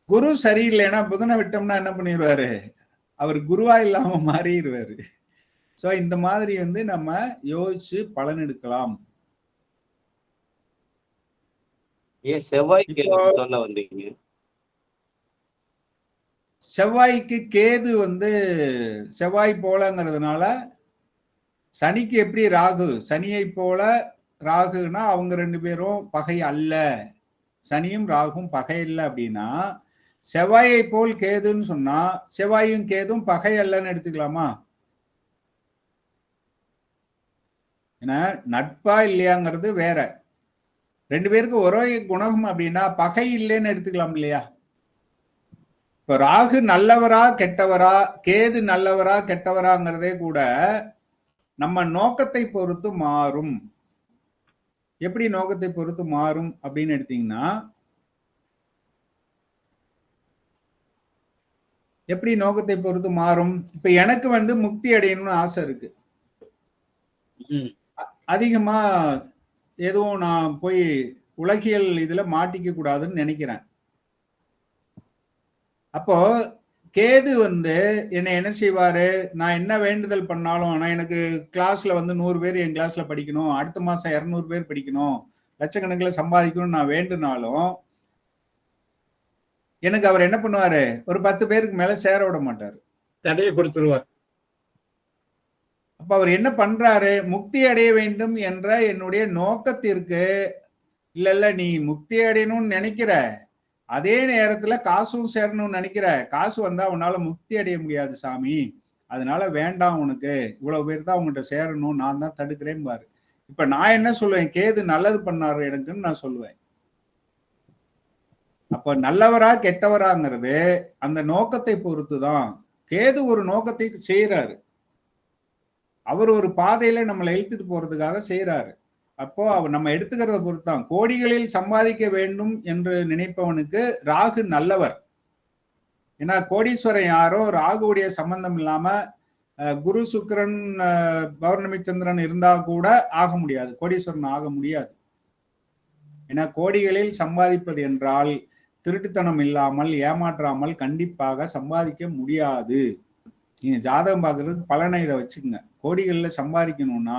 குரு சரியில்லைன்னா புதனை விட்டோம்னா என்ன பண்ணிடுவாரு, அவர் குருவா இல்லாம மாறிடுவாரு. சோ இந்த மாதிரி வந்து நம்ம யோசிச்சு பலன் எடுக்கலாம். ஏன் செவ்வாய்க்கு சொல்ல வந்தீங்க? செவ்வாய்க்கு கேது வந்து செவ்வாய் போலங்கிறதுனால, சனிக்கு எப்படி ராகு, சனியை போல ராகுனா அவங்க ரெண்டு பேரும் பகை அல்ல, சனியும் ராகும் பகை இல்லை அப்படின்னா, செவ்வாயை போல் கேதுன்னு சொன்னா செவ்வாயும் கேதும் பகை அல்லன்னு எடுத்துக்கலாமா? ஏன்னா நட்பா இல்லையாங்கிறது வேற. ரெண்டு பேருக்கு ஒரே குணம் அப்படின்னா பகை இல்லைன்னு எடுத்துக்கலாம் இல்லையா? இப்ப ராகு நல்லவரா கெட்டவரா, கேது நல்லவரா கெட்டவராங்கிறதே கூட நம்ம நோக்கத்தை பொறுத்து மாறும். எப்படி நோக்கத்தை பொறுத்து மாறும் அப்படின்னு எடுத்தீங்கன்னா, எப்படி நோக்கத்தை பொறுத்து மாறும்? இப்ப எனக்கு வந்து முக்தி அடையணும்னு ஆசை இருக்கு. அதிகமா எதுவும் நான் போய் உலகியல் இதுல மாட்டிக்க கூடாதுன்னு நினைக்கிறேன். அப்போ கேது என்னை என்ன செய்வாரு, நான் என்ன வேண்டுதல் பண்ணாலும், ஆனா எனக்கு கிளாஸ்ல 100 பேர் என் கிளாஸ்ல படிக்கணும், அடுத்த மாசம் 200 பேர் படிக்கணும், லட்சக்கணக்கில் சம்பாதிக்கணும்னு நான் வேண்டுனாலும் எனக்கு அவர் என்ன பண்ணுவாரு, ஒரு 10 பேருக்கு மேல சேர விட மாட்டாரு, தடையை கொடுத்துருவார். அப்ப அவர் என்ன பண்றாரு, முக்தி அடைய வேண்டும் என்ற என்னுடைய நோக்கத்திற்கு, இல்ல நீ முக்தி அடையணும்னு நினைக்கிற, அதே நேரத்துல காசும் சேரணும்னு நினைக்கிற, காசு வந்தா உன்னால முக்தி அடைய முடியாது சாமி, அதனால வேண்டாம், உனக்கு இவ்வளவு பேர் தான் உங்கள்கிட்ட சேரணும், நான் தான் தடுக்கிறேன் பாரு. இப்ப நான் என்ன சொல்லுவேன், கேது நல்லது பண்ணாரு எனக்குன்னு நான் சொல்லுவேன். அப்ப நல்லவரா கெட்டவராங்கிறது அந்த நோக்கத்தை பொறுத்துதான். கேது ஒரு நோக்கத்தை செய்யறாரு, அவர் ஒரு பாதையில நம்மளை இழுத்துட்டு போறதுக்காக செய்யறாரு. அப்போ அவர் நம்ம எடுத்துக்கிறத பொறுத்தான். கோடிகளில் சம்பாதிக்க வேண்டும் என்று நினைப்பவனுக்கு ராகு நல்லவர். ஏன்னா கோடீஸ்வரன் யாரோ ராகுவுடைய சம்பந்தம் இல்லாம குரு சுக்கிரன் பௌர்ணமி சந்திரன் இருந்தா கூட ஆக முடியாது, கோடீஸ்வரன் ஆக முடியாது. ஏன்னா கோடிகளில் சம்பாதிப்பது என்றால் திருட்டுத்தனம் இல்லாமல் ஏமாற்றாமல் கண்டிப்பாக சம்பாதிக்க முடியாது. நீங்க ஜாதகம் பார்க்கறதுக்கு பலனை இதை வச்சுக்கோங்க. கோடிகள்ல சம்பாதிக்கணும்னா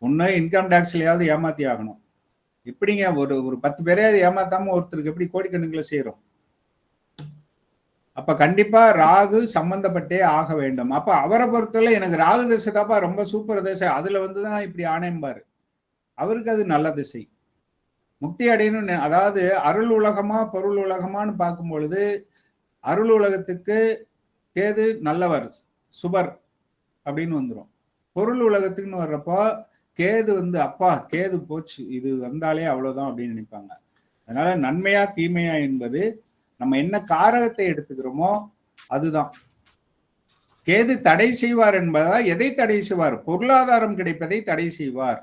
ஒண்ணு இன்கம் டேக்ஸ்லயாவது ஏமாத்தி ஆகணும். எப்படிங்க ஒரு 10 பேரையாவது ஏமாத்தாம ஒருத்தருக்கு எப்படி கோடிக்கணக்கில் செய்யறோம்? அப்ப கண்டிப்பா ராகு சம்பந்தப்பட்டே ஆக வேண்டும். அப்ப அவரை பொறுத்தவரை எனக்கு ராகு திசை தாப்பா ரொம்ப சூப்பர் திசை, அதுல வந்துதான் இப்படி ஆணையம்பாரு. அவருக்கு அது நல்ல திசை. முக்தி அடையணும்னு, அதாவது அருள் உலகமா பொருள் உலகமான்னு பார்க்கும் பொழுது அருள் உலகத்துக்கு கேது நல்லவர், சுபர் அப்படின்னு வந்துடும். பொருள் உலகத்துக்குன்னு வர்றப்போ கேது அப்பா கேது போச்சு, இது வந்தாலே அவ்வளவுதான் அப்படின்னு நினைப்பாங்க. அதனால நன்மையா தீமையா என்பது நம்ம என்ன காரகத்தை எடுத்துக்கிறோமோ அதுதான். கேது தடை செய்வார் என்பதா, எதை தடை செய்வார்? பொருளாதாரம் கிடைப்பதை தடை செய்வார்.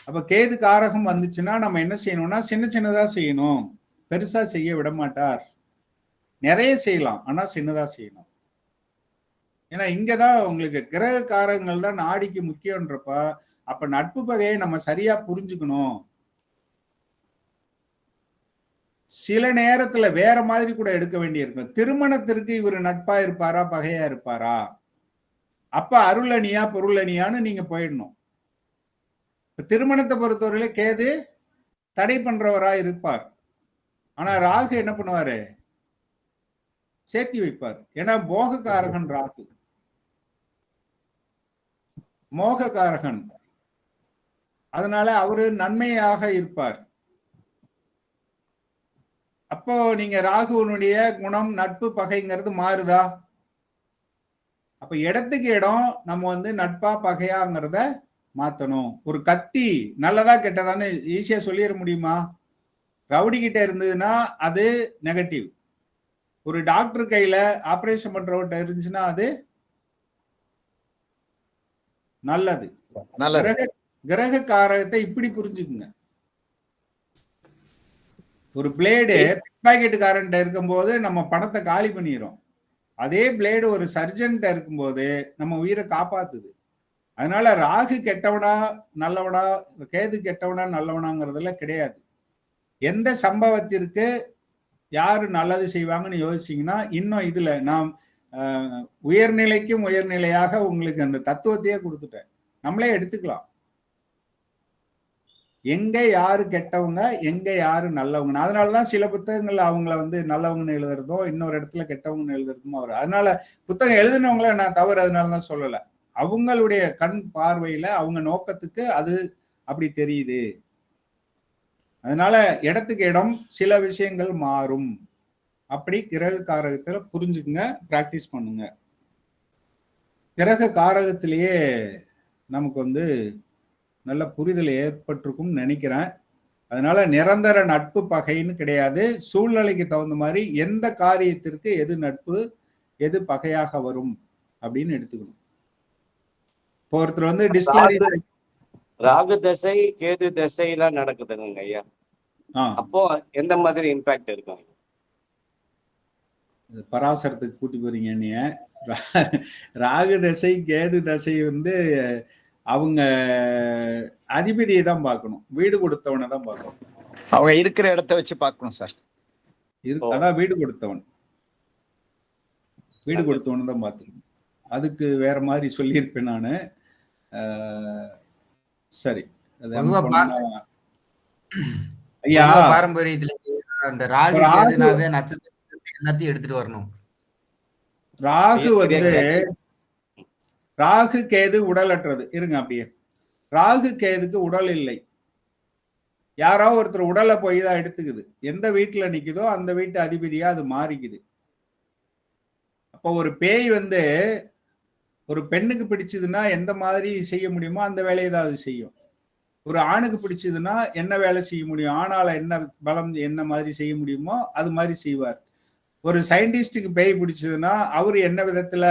அப்ப கேது காரகம் வந்துச்சுன்னா நம்ம என்ன செய்யணும்னா சின்ன சின்னதா செய்யணும், பெருசா செய்ய விட மாட்டார். நிறைய செய்யலாம், ஆனா சின்னதா செய்யணும். ஏன்னா இங்கதான் உங்களுக்கு கிரக காரகங்கள் தான் நாடிக்கு முக்கியன்றப்ப, அப்ப நட்பு பகையை நம்ம சரியா புரிஞ்சுக்கணும். சில நேரத்துல வேற மாதிரி கூட எடுக்க வேண்டியிருக்கும். திருமணத்திற்கு இவர் நட்பா இருப்பாரா பகையா இருப்பாரா, அப்ப அருளணியா பொருளணியான்னு நீங்க போயிடணும். திருமணத்தை பொறுத்தவரையில கேது தடை பண்றவரா இருப்பார், ஆனா ராகு என்ன பண்ணுவாரு, சேர்த்தி வைப்பார். ஏன்னா போகக்காரகன் ராகு, மோகக்காரகன், அதனால அவரு நன்மையாக இருப்பார். அப்போ நீங்க ராகுவனுடைய குணம் நட்பு பகைங்கிறது மாறுதா? அப்ப இடத்துக்கு இடம் நம்ம நட்பா பகையாங்கிறத மாத்தணும். ஒரு கத்தி நல்லதா கெட்டதான்னு ஈஸியா சொல்லிட முடியுமா? ரவுடி கிட்ட இருந்ததுன்னா அது நெகட்டிவ், ஒரு டாக்டர் கையில ஆபரேஷன் பண்றவர்கிட்ட இருந்துச்சுன்னா அது நல்லது. கிரக காரகத்தை இப்படி புரிஞ்சுக்குங்க. ஒரு பிளேடு பிக்பாக்கெட்டுக்காரன்ட்ட இருக்கும்போது நம்ம பணத்தை காலி பண்ணிடுறோம், அதே பிளேடு ஒரு சர்ஜன்ட்ட இருக்கும்போது நம்ம உயிரை காப்பாத்துது. அதனால ராகு கெட்டவனா நல்லவனா, கேது கெட்டவனா நல்லவனாங்கிறதுல கிடையாது. எந்த சம்பவத்திற்கு யாரு நல்லது செய்வாங்கன்னு யோசிச்சீங்கன்னா, இன்னும் இதுல நான் உயர்நிலைக்கும் உயர்நிலையாக உங்களுக்கு அந்த தத்துவத்தையே கொடுத்துட்டேன், நம்மளே எடுத்துக்கலாம். எங்க யாரு கெட்டவங்க எங்க யாரு நல்லவங்க. அதனாலதான் சில புத்தகங்கள்ல அவங்கள நல்லவங்கன்னு எழுதுறதோ இன்னொரு இடத்துல கெட்டவங்கன்னு எழுதுறதுமோ வரும். அதனால புத்தகம் எழுதினவங்கள நான் தவறு அதனாலதான் சொல்லல, அவங்களுடைய கண் பார்வையில அவங்க நோக்கத்துக்கு அது அப்படி தெரியுது. அதனால இடத்துக்கு இடம் சில விஷயங்கள் மாறும். அப்படி கிரக காரகத்துல புரிஞ்சுக்குங்க, பிராக்டிஸ் பண்ணுங்க. கிரக காரகத்திலேயே நமக்கு நல்ல புரிதல் ஏற்பட்டிருக்கும் நினைக்கிறேன். அதனால நிரந்தர நட்பு பகைன்னு கிடையாது, சூழ்நிலைக்கு தகுந்த மாதிரி எந்த காரியத்திற்கு எது நட்பு எது பகையாக வரும் அப்படின்னு எடுத்துக்கணும். இப்போ ஒருத்தர் டிஸ்டிலரி ராகு தசை கேது தசை எல்லாம் நடக்குதுங்க ஐயா, அப்போ எந்த மாதிரி இம்பாக்ட் இருக்கும்? பராசரத்துக்கு கூட்டி போறீங்க நீ. ராகு தசை கேது தசை அவங்க அதிபதியை தான் பார்க்கணும், வீடு கொடுத்தவனை தான் பார்க்கணும். அவங்க இருக்கிற இடத்த வச்சு பார்க்கணும் சார். அதான் வீடு கொடுத்தவன் தான் பார்த்துக்கணும். அதுக்கு வேற மாதிரி சொல்லியிருப்பேன் நானு. சரி, ஐயா பாரம்பரியத்துல அந்த ராகு கேதுனாவே நட்சத்திரத்தை எல்லாத்தையும் எடுத்துட்டு வரணும். ராகு வந்து ராகு கேது உடலற்றது. இருங்க அப்படியே, ராகு கேதுக்கு உடல் இல்லை. யாரோ ஒருத்தர் உடலை போய் தான் எடுத்துக்குது. எந்த வீட்டுல நிக்குதோ அந்த வீட்டு அதிபதியா அது மாறிக்குது. அப்போ ஒரு பேய் வந்து ஒரு பெண்ணுக்கு பிடிச்சதுன்னா எந்த மாதிரி செய்ய முடியுமோ அந்த வேலையை தான் அது செய்யும். ஒரு ஆணுக்கு பிடிச்சதுன்னா என்ன வேலை செய்ய முடியும், ஆணால என்ன பலம் என்ன மாதிரி செய்ய முடியுமோ அது மாதிரி செய்வார். ஒரு சயின்டிஸ்டுக்கு பேய் பிடிச்சதுன்னா அவரு என்ன விதத்துல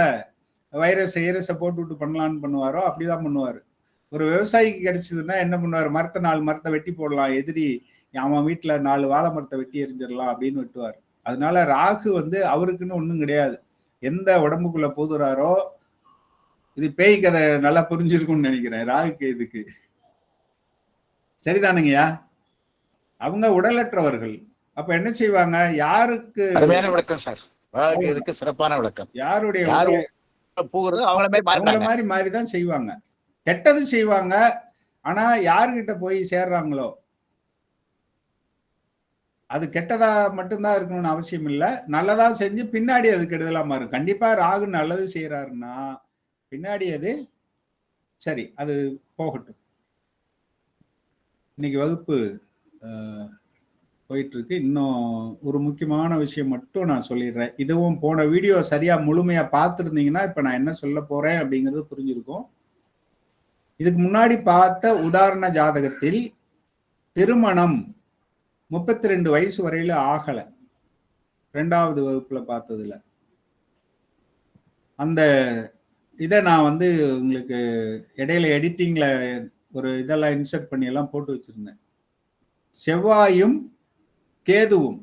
வைரஸை போட்டு விட்டு பண்ணலான்னு பண்ணுவாரோ அப்படிதான் பண்ணுவாரு. ஒரு விவசாயிக்கு கிடைச்சதுன்னா என்ன பண்ணுவாரு, மரத்தை வெட்டி போடலாம், எதிரி அவன் வீட்டுல 4 வாழை மரத்தை வெட்டி எரிஞ்சிடலாம் அப்படின்னு வெட்டுவார். அதனால ராகு வந்து அவருக்குன்னு ஒண்ணும் கிடையாது. எந்த உடம்புக்குள்ள போதுறாரோ, இது பேய் கதை நல்லா புரிஞ்சிருக்கும்னு நினைக்கிறேன் ராகுக்கு இதுக்கு. சரிதானுங்கய்யா? அவங்க உடலற்றவர்கள். அப்ப என்ன செய்வாங்க, யாருக்கு விளக்கம் சார், இதுக்கு சிறப்பான விளக்கம். யாருடைய போகிறது அவங்கள மாதிரி மாதிரிதான் செய்வாங்க. கெட்டது செய்வாங்க, ஆனா யாருகிட்ட போய் சேர்றாங்களோ அது கெட்டதா மட்டும்தான் இருக்கணும்னு அவசியம் இல்லை. நல்லதா செஞ்சு பின்னாடி அது கெடுதலா மாறும். கண்டிப்பா ராகு நல்லது செய்யறாருன்னா பின்னாடி அது சரி, அது போகட்டும். இன்னைக்கு வகுப்பு போயிட்டு இருக்கு. இன்னும் ஒரு முக்கியமான விஷயம் மட்டும் நான் சொல்லிடுறேன். இதுவும் போன வீடியோ சரியா முழுமையா பார்த்துருந்தீங்கன்னா இப்ப நான் என்ன சொல்ல போறேன் அப்படிங்கிறது புரிஞ்சிருக்கும். இதுக்கு முன்னாடி பார்த்த உதாரண ஜாதகத்தில் திருமணம் 32 வயசு வரையில ஆகல. 2வது வகுப்புல பார்த்ததுல அந்த இதை நான் வந்து உங்களுக்கு இடையில எடிட்டிங்ல ஒரு இதெல்லாம் இன்சர்ட் பண்ணி எல்லாம் போட்டு வச்சிருந்தேன். செவ்வாயும் கேதுவும்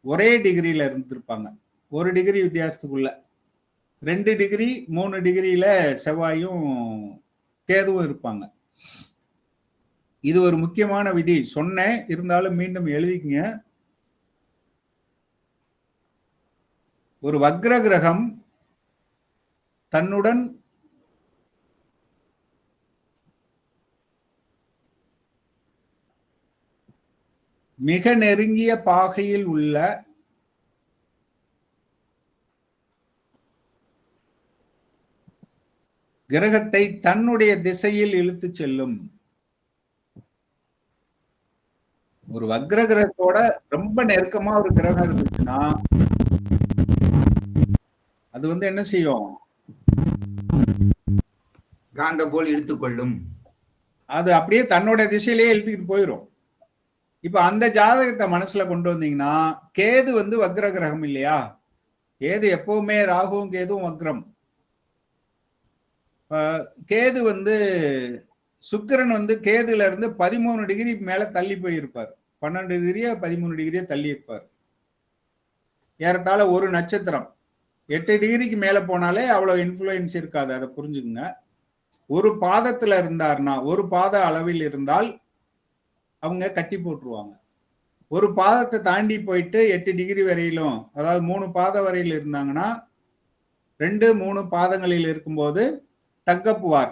ஒரே டிகிரியில இருந்திருப்பாங்க. 1 டிகிரி வித்தியாசத்துக்குள்ள 2 டிகிரி 3 டிகிரியில செவ்வாயும் கேதுவும் இருப்பாங்க. இது ஒரு முக்கியமான விதி சொன்னேன், இருந்தாலும் மீண்டும் எழுதிக்கங்க. ஒரு வக்ர கிரகம் தன்னுடன் மிக நெருங்கிய பாகையில் உள்ள கிரகத்தை தன்னுடைய திசையில் இழுத்து செல்லும். ஒரு வக்ர கிரகத்தோட ரொம்ப நெருக்கமா ஒரு கிரகம் இருந்துச்சுன்னா அது வந்து என்ன செய்யும், காந்த போல் இழுத்துக்கொள்ளும். அது அப்படியே தன்னோட திசையிலேயே இழுத்துக்கிட்டு போயிடும். இப்ப அந்த ஜாதகத்தை மனசுல கொண்டு வந்தீங்கன்னா, கேது வந்து வக்ர கிரகம் இல்லையா? கேது எப்பவுமே ராகுவும் கேதுவும் வக்ரம். கேது வந்து சுக்கிரன் வந்து கேதுல இருந்து 13 டிகிரி மேல தள்ளி போயிருப்பார். 12 டிகிரியா 13 டிகிரியா தள்ளி இருப்பார். ஏறத்தாழ ஒரு நட்சத்திரம் 8 டிகிரிக்கு மேல போனாலே அவ்வளவு இன்ஃப்ளூயன்ஸ் இருக்காது. அதை புரிஞ்சுக்குங்க. ஒரு பாதத்துல இருந்தார்னா, ஒரு பாத அளவில் இருந்தால் அவங்க கட்டி போட்டுருவாங்க. ஒரு பாதத்தை தாண்டி போயிட்டு 8 டிகிரி வரையிலும், அதாவது 3 பாதம் வரையில் இருந்தாங்கன்னா 2, 3 பாதங்களில் இருக்கும்போது தக்கப்புவார்,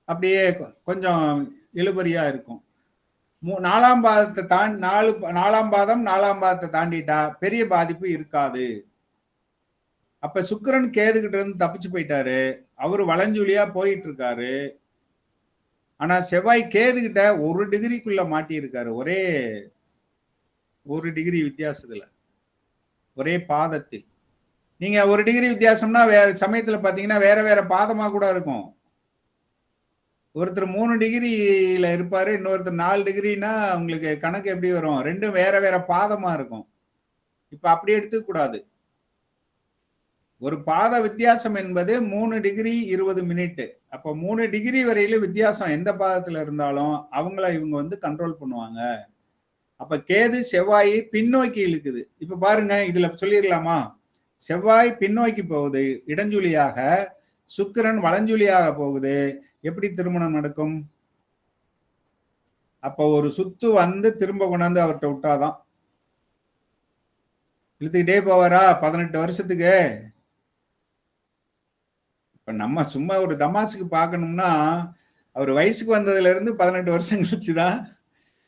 அப்படியே கொஞ்சம் இழுபறியா இருக்கும். 4ஆம் பாதத்தை தாண்டி 4ஆம் பாதத்தை தாண்டிட்டா பெரிய பாதிப்பு இருக்காது. அப்ப சுக்கிரன் கேதுகிட்ட இருந்து தப்பிச்சு போயிட்டாரு, அவரு வளஞ்சொலியா போயிட்டு இருக்காரு. ஆனா செவ்வாய் கேதுகிட்ட 1 டிகிரிக்குள்ள மாட்டி இருக்காரு. ஒரே 1 டிகிரி வித்தியாசத்துல, ஒரே பாதத்தில். நீங்க 1 டிகிரி வித்தியாசம்னா வேற சமயத்துல பாத்தீங்கன்னா வேற வேற பாதமா கூட இருக்கும். ஒருத்தர் 3 டிகிரியில இருப்பாரு, இன்னொருத்தர் 4 டிகிரினா உங்களுக்கு கணக்கு எப்படி வரும்? 2 வேற வேற பாதமா இருக்கும். இப்ப அப்படி எடுத்துக்க கூடாது. ஒரு பாத வித்தியாசம் என்பது 3 டிகிரி 20 மினிட். அப்ப 3 டிகிரி வரையில வித்தியாசம் எந்த பாதத்துல இருந்தாலும் அவங்கள இவங்க வந்து கண்ட்ரோல் பண்ணுவாங்க. அப்ப கேது செவ்வாயை பின்னோக்கி இழுக்குது. இப்ப பாருங்க, இதுல சொல்லிடலாமா? செவ்வாய் பின்னோக்கி போகுது இடஞ்சுழியாக, சுக்கிரன் வலஞ்சுழியாக போகுது, எப்படி திருமணம் நடக்கும்? அப்ப ஒரு சுத்து வந்து திரும்ப கொண்டாந்து அவர்கிட்ட விட்டாதான். இழுத்துக்கிட்டே போவாரா 18 வருஷத்துக்கு? இப்ப நம்ம சும்மா ஒரு தமாசுக்கு பார்க்கணும்னா அவர் வயசுக்கு வந்ததுல இருந்து 18 வருஷம் கழிச்சுதான்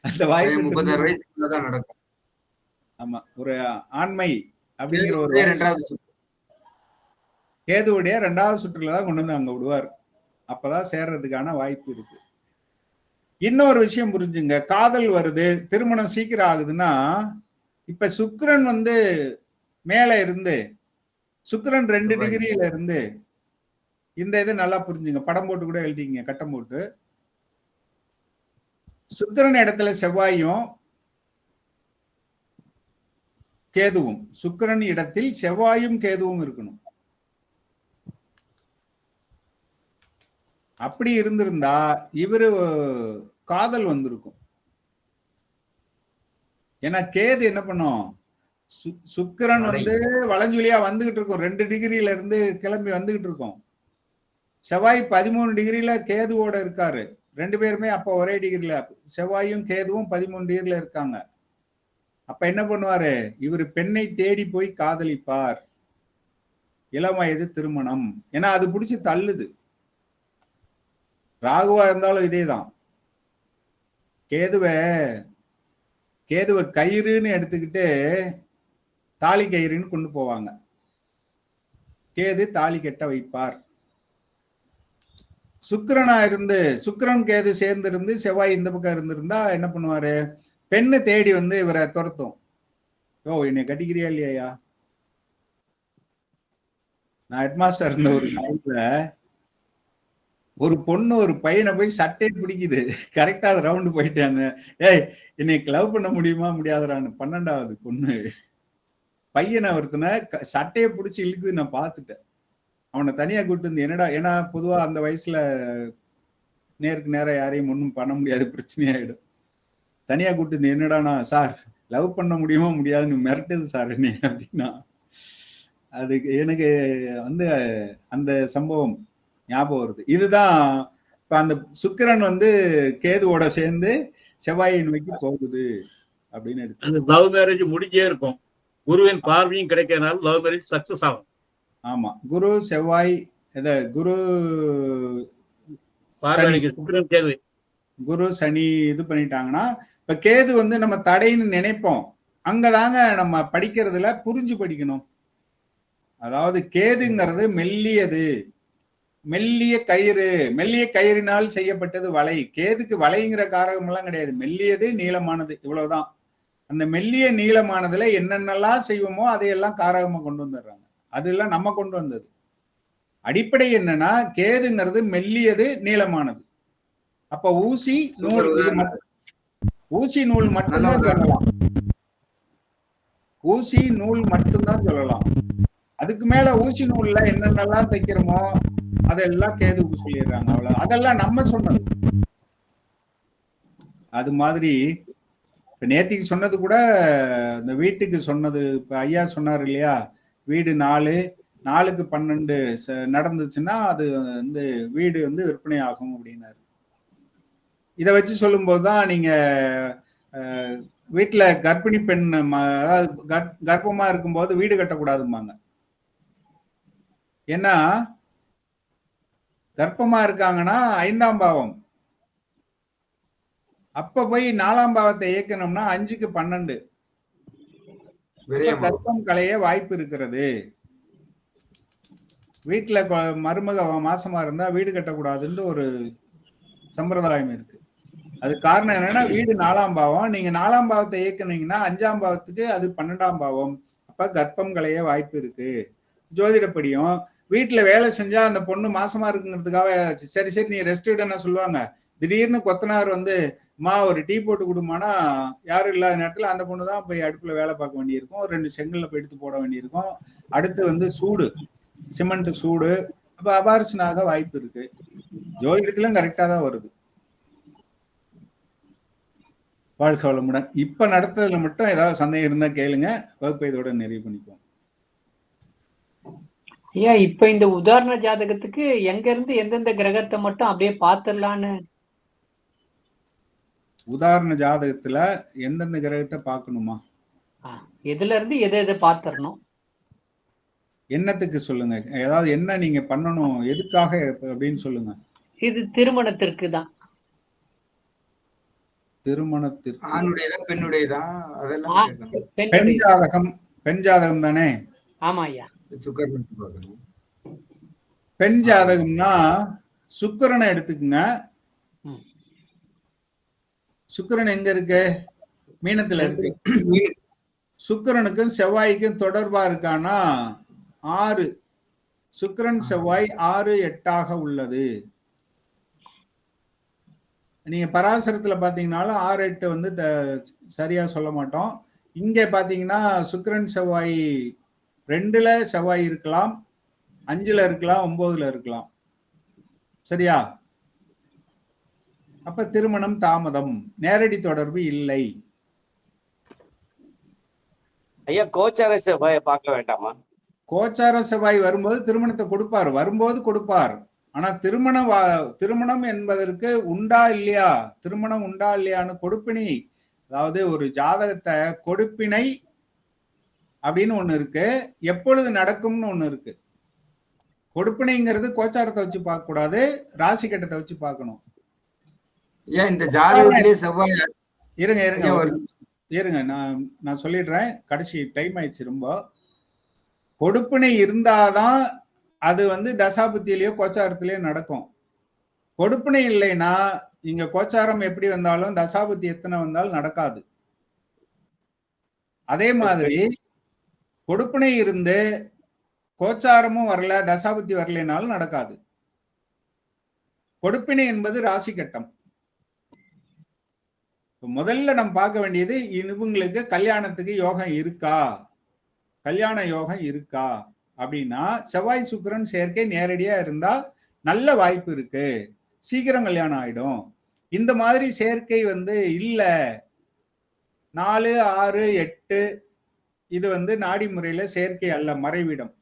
அந்த வாய்ப்பு 36 வயசுக்குள்ளதான் நடக்கும். ஆமா, ஒரு ஆண்மை அப்படிங்கிற ஒரு இரண்டாவது சுற்று. கேதுவுடைய 2வது சுற்றுல தான் கொண்டு வந்து அங்க விடுவார். அப்பதான் சேர்றதுக்கான வாய்ப்பு இருக்கு. இன்னொரு விஷயம் புரிஞ்சுங்க, காதல் வருது, திருமணம் சீக்கிரம் ஆகுதுன்னா, இப்ப சுக்கிரன் வந்து மேல இருந்து, சுக்கிரன் 2 டிகிரியில இருந்து, இந்த இது நல்லா புரிஞ்சுங்க, படம் போட்டு கூட எழுதிங்க, கட்டம் போட்டு. சுக்கிரன் இடத்துல செவ்வாயும் கேதுவும், சுக்கிரன் இடத்தில் செவ்வாயும் கேதுவும் இருக்கணும். அப்படி இருந்திருந்தா இவரு காதல் வந்திருக்கும். ஏன்னா கேது என்ன பண்ணும், சுக்கிரன் வந்து வலஞ்சுழியா வந்துகிட்டு இருக்கும், 2 டிகிரியில இருந்து கிளம்பி வந்துகிட்டு இருக்கும். செவ்வாய் 13 டிகிரியில கேதுவோட இருக்காரு, 2 பேருமே அப்ப ஒரே டிகிரியில, செவ்வாயும் கேதுவும் 13 டிகிரியில இருக்காங்க. அப்ப என்ன பண்ணுவாரு, இவரு பெண்ணை தேடி போய் காதலிப்பார், இளம் வயது திருமணம். ஏன்னா அது பிடிச்சி தள்ளுது. ராகுவா இருந்தாலும் இதேதான். கேதுவை கயிறுன்னு எடுத்துக்கிட்டு தாலி கயிறுன்னு கொண்டு போவாங்க. கேது தாலி கட்ட வைப்பார். சுக்கிரனா இருந்து, சுக்கிரன் கேது சேர்ந்து இருந்து செவ்வாய் இந்த பக்கம் இருந்திருந்தா என்ன பண்ணுவாரு, பெண்ணு தேடி வந்து இவரை துரத்தும். ஓ, என்னை கட்டிக்கிறியா இல்லையா? நான் ஹெட்மாஸ்டர் இருந்த ஒரு காலத்துல ஒரு பொண்ணு ஒரு பையனை போய் சட்டையை பிடிக்குது, கரெக்டா அது ரவுண்டு போயிட்டாங்க. ஏய், என்னை லவ் பண்ண முடியுமா முடியாதுறான்னு 12வது பொண்ணு பையனை ஒருத்தனை சட்டையை பிடிச்சி இழுக்குது, நான் பார்த்துட்டேன். அவனை தனியா கூட்டு வந்து, என்னடா, ஏன்னா பொதுவா அந்த வயசுல நேருக்கு நேரம் யாரையும் ஒன்றும் பண்ண முடியாது, பிரச்சனையாயிடும். தனியா கூட்டு வந்து, என்னடானா சார் லவ் பண்ண முடியுமா முடியாதுன்னு மிரட்டுது சார் என்ன அப்படின்னா, அதுக்கு எனக்கு வந்து அந்த சம்பவம் ஞாபகம் வருது. இதுதான் இப்ப அந்த சுக்கிரன் வந்து கேதுவோட சேர்ந்து செவ்வாயை நோக்கி போகுது அப்படின்னு எடுத்து. அந்த லவ் மேரேஜ் முடிஞ்சே இருக்கும், குருவின் பார்வையும் கிடைக்கிறதுனால லவ் மேரேஜ் சக்சஸ் ஆகும். ஆமா, குரு செவ்வாய், குரு சுக்கிரன் கேது, குரு சனி இது பண்ணிட்டாங்கன்னா, இப்ப கேது வந்து நம்ம தடைன்னு நினைப்போம், அங்கதாங்க நம்ம படிக்கிறதுல புரிஞ்சு படிக்கணும். அதாவது கேதுங்கிறது மெல்லியது, மெல்லிய கயிறு, மெல்லிய கயிறினால் செய்யப்பட்டது வலை. கேதுக்கு வலைங்கிற காரகம் எல்லாம் கிடையாது, மெல்லியது நீளமானது, இவ்வளவுதான். அந்த மெல்லிய நீளமானதுல என்னென்னலாம் செய்வோமோ அதையெல்லாம் காரகமா கொண்டு வந்துடுறாங்க. அதெல்லாம் நம்ம கொண்டு வந்தது. அடிப்படை என்னன்னா, கேதுங்கிறது மெல்லியது நீளமானது. அப்ப ஊசி நூல், ஊசி நூல் மட்டும்தான் சொல்லலாம், ஊசி நூல் மட்டும்தான் சொல்லலாம். அதுக்கு மேல ஊசி நூல்ல என்னென்னலாம் தைக்கிறோமோ அதெல்லாம் கேதுக்கு சொல்லிடுறாங்க, அவ்வளவு. அதெல்லாம் நம்ம சொன்னது. அது மாதிரி நேத்திக்கு சொன்னது கூட இந்த வீட்டுக்கு சொன்னது, இப்ப ஐயா சொன்னார் இல்லையா, வீடு 4, 4க்கு 12 நடந்துச்சுன்னா அது வந்து வீடு வந்து விற்பனை ஆகும் அப்படின்னாரு. இதை வச்சு சொல்லும் போதுதான் நீங்க வீட்டுல கர்ப்பிணி பெண், அதாவது கர்ப்பமா இருக்கும்போது வீடு கட்டக்கூடாதும்பாங்க. ஏன்னா கர்ப்பமா இருக்காங்கன்னா 5ஆம் பாவம், அப்ப போய் 4ஆம் பாவத்தை இயக்கணும்னா 5க்கு 12 கர்ப்பம் களைய வாய்ப்பு இருக்கிறது. வீட்டுல மருமக மாசமா இருந்தா வீடு கட்டக்கூடாதுன்னு ஒரு சம்பிரதாயம் இருக்கு. அது காரணம் என்னன்னா, வீடு 4ஆம் பாவம், நீங்க 4ஆம் பாவத்தை இயக்குனீங்கன்னா 5ஆம் பாவத்துக்கு அது 12ஆம் பாவம், அப்ப கர்ப்பம் களைய வாய்ப்பு இருக்கு. ஜோதிடப்படியும் வீட்டுல வேலை செஞ்சா அந்த பொண்ணு மாசமா இருக்குங்கிறதுக்காக சரி சரி நீ ரெஸ்ட் எடுன்னு சொல்லுவாங்க. திடீர்னு கொத்தனார் வந்து மா ஒரு டீ போட்டு கொடுமானா யாரும் இல்லாத நேரத்துல அந்த பொண்ணு தான் போய் அடுப்புல வேலை பார்க்க வேண்டியிருக்கும், 2 செங்கல்ல போய் எடுத்து போட வேண்டியிருக்கும். அடுத்து வந்து சூடு, சிமெண்ட் சூடு, அப்ப அபார்ஷன் ஆக வாய்ப்பு இருக்கு. ஜோதிடத்திலும் கரெக்டா தான் வருது. வாழ்க்கை வளமுடன். இப்ப நடத்துறதுல மட்டும் ஏதாவது சந்தேகம் இருந்தா கேளுங்க, வகுப்பை இதோட நிறைவு பண்ணிப்போம். ஏன் இப்ப இந்த உதாரண ஜாதகத்துக்கு எங்க இருந்து எந்தெந்த கிரகத்தை மட்டும் அப்படியே பாத்துடலான்னு? உதாரண ஜாதகத்துல எந்தெந்த கிரகத்தை பார்க்கணுமா? எதுல இருந்து எதை எதை பாத்துறணும்? என்னத்துக்கு சொல்லுங்க, ஏதாவது என்ன நீங்க பண்ணணும், எதுக்காக அப்படின்னு சொல்லுங்க. இது திருமணத்திற்கு தான். திருமணத்திற்கு ஆணுடையதா பெண்ணுடையதா அதெல்லாம் கேட்கணும். பெண் ஜாதகம். பெண் ஜாதகம் தானே? ஆமா ஐயா. சுக்கரன் பார்க்கணும். பெண் ஜாதகம்னா சுக்கிரனை எடுத்துக்குங்க. சுக்கிரன் எங்க இருக்கு? மீனத்துல இருக்கு. சுக்கிரனுக்கும் செவ்வாய்க்கும் தொடர்பா இருக்கானா 6. சுக்கிரன் செவ்வாய் 6, 8 உள்ளது. நீங்க பராசரத்துல பாத்தீங்கன்னாலும் 6, 8 வந்து சரியா சொல்ல மாட்டோம். இங்க பாத்தீங்கன்னா சுக்கிரன் செவ்வாய் 2ல செவ்வாய் இருக்கலாம், 5ல இருக்கலாம், 9ல இருக்கலாம். சரியா? அப்ப திருமணம் தாமதம், நேரடி தொடர்பு இல்லை. ஐயா கோச்சார செவ்வாயை பார்க்க வேண்டாமா? கோச்சார செவ்வாய் வரும்போது திருமணத்தை கொடுப்பார், வரும்போது கொடுப்பார். ஆனா திருமணம் என்பதற்கு உண்டா இல்லையா, திருமணம் உண்டா இல்லையான்னு கொடுப்பினை, அதாவது ஒரு ஜாதகத்தை கொடுப்பினை அப்படின்னு ஒண்ணு இருக்கு, எப்பொழுது நடக்கும்னு ஒண்ணு இருக்கு. கொடுப்பினைங்கிறது கோச்சாரத்தை வச்சு பார்க்க கூடாது, ராசி கட்டத்தை வச்சு பார்க்கணும். ஏன் இந்த ஜாதகத்திலே செவ்வாய் இருங்க நான் சொல்லிடுறேன், கடைசி டைம் ஆயிடுச்சு ரொம்ப. கொடுப்பினை இருந்தாதான் அது வந்து தசாபுத்தியிலயோ கோச்சாரத்திலயோ நடக்கும். கொடுப்பினை இல்லைன்னா இங்க கோச்சாரம் எப்படி வந்தாலும் தசாபுத்தி எத்தனை வந்தாலும் நடக்காது. அதே மாதிரி கொடுப்பினை இருந்து கோச்சாரமும் வரல, தசாபுத்தி வரலைனாலும் நடக்காது. கொடுப்பினை என்பது ராசி கட்டம். முதல்ல நம்ம பார்க்க வேண்டியது இவங்களுக்கு கல்யாணத்துக்கு யோகம் இருக்கா, கல்யாண யோகம் இருக்கா அப்படின்னா செவ்வாய் சுக்கிரன் சேர்க்கை நேரடியா இருந்தா நல்ல வாய்ப்பு இருக்கு, சீக்கிரம் கல்யாணம் ஆயிடும். இந்த மாதிரி சேர்க்கை வந்து இல்ல, 4, 6, 8 இது வந்து நாடி முறையில சேர்க்கை அல்ல, மறைவிடம்.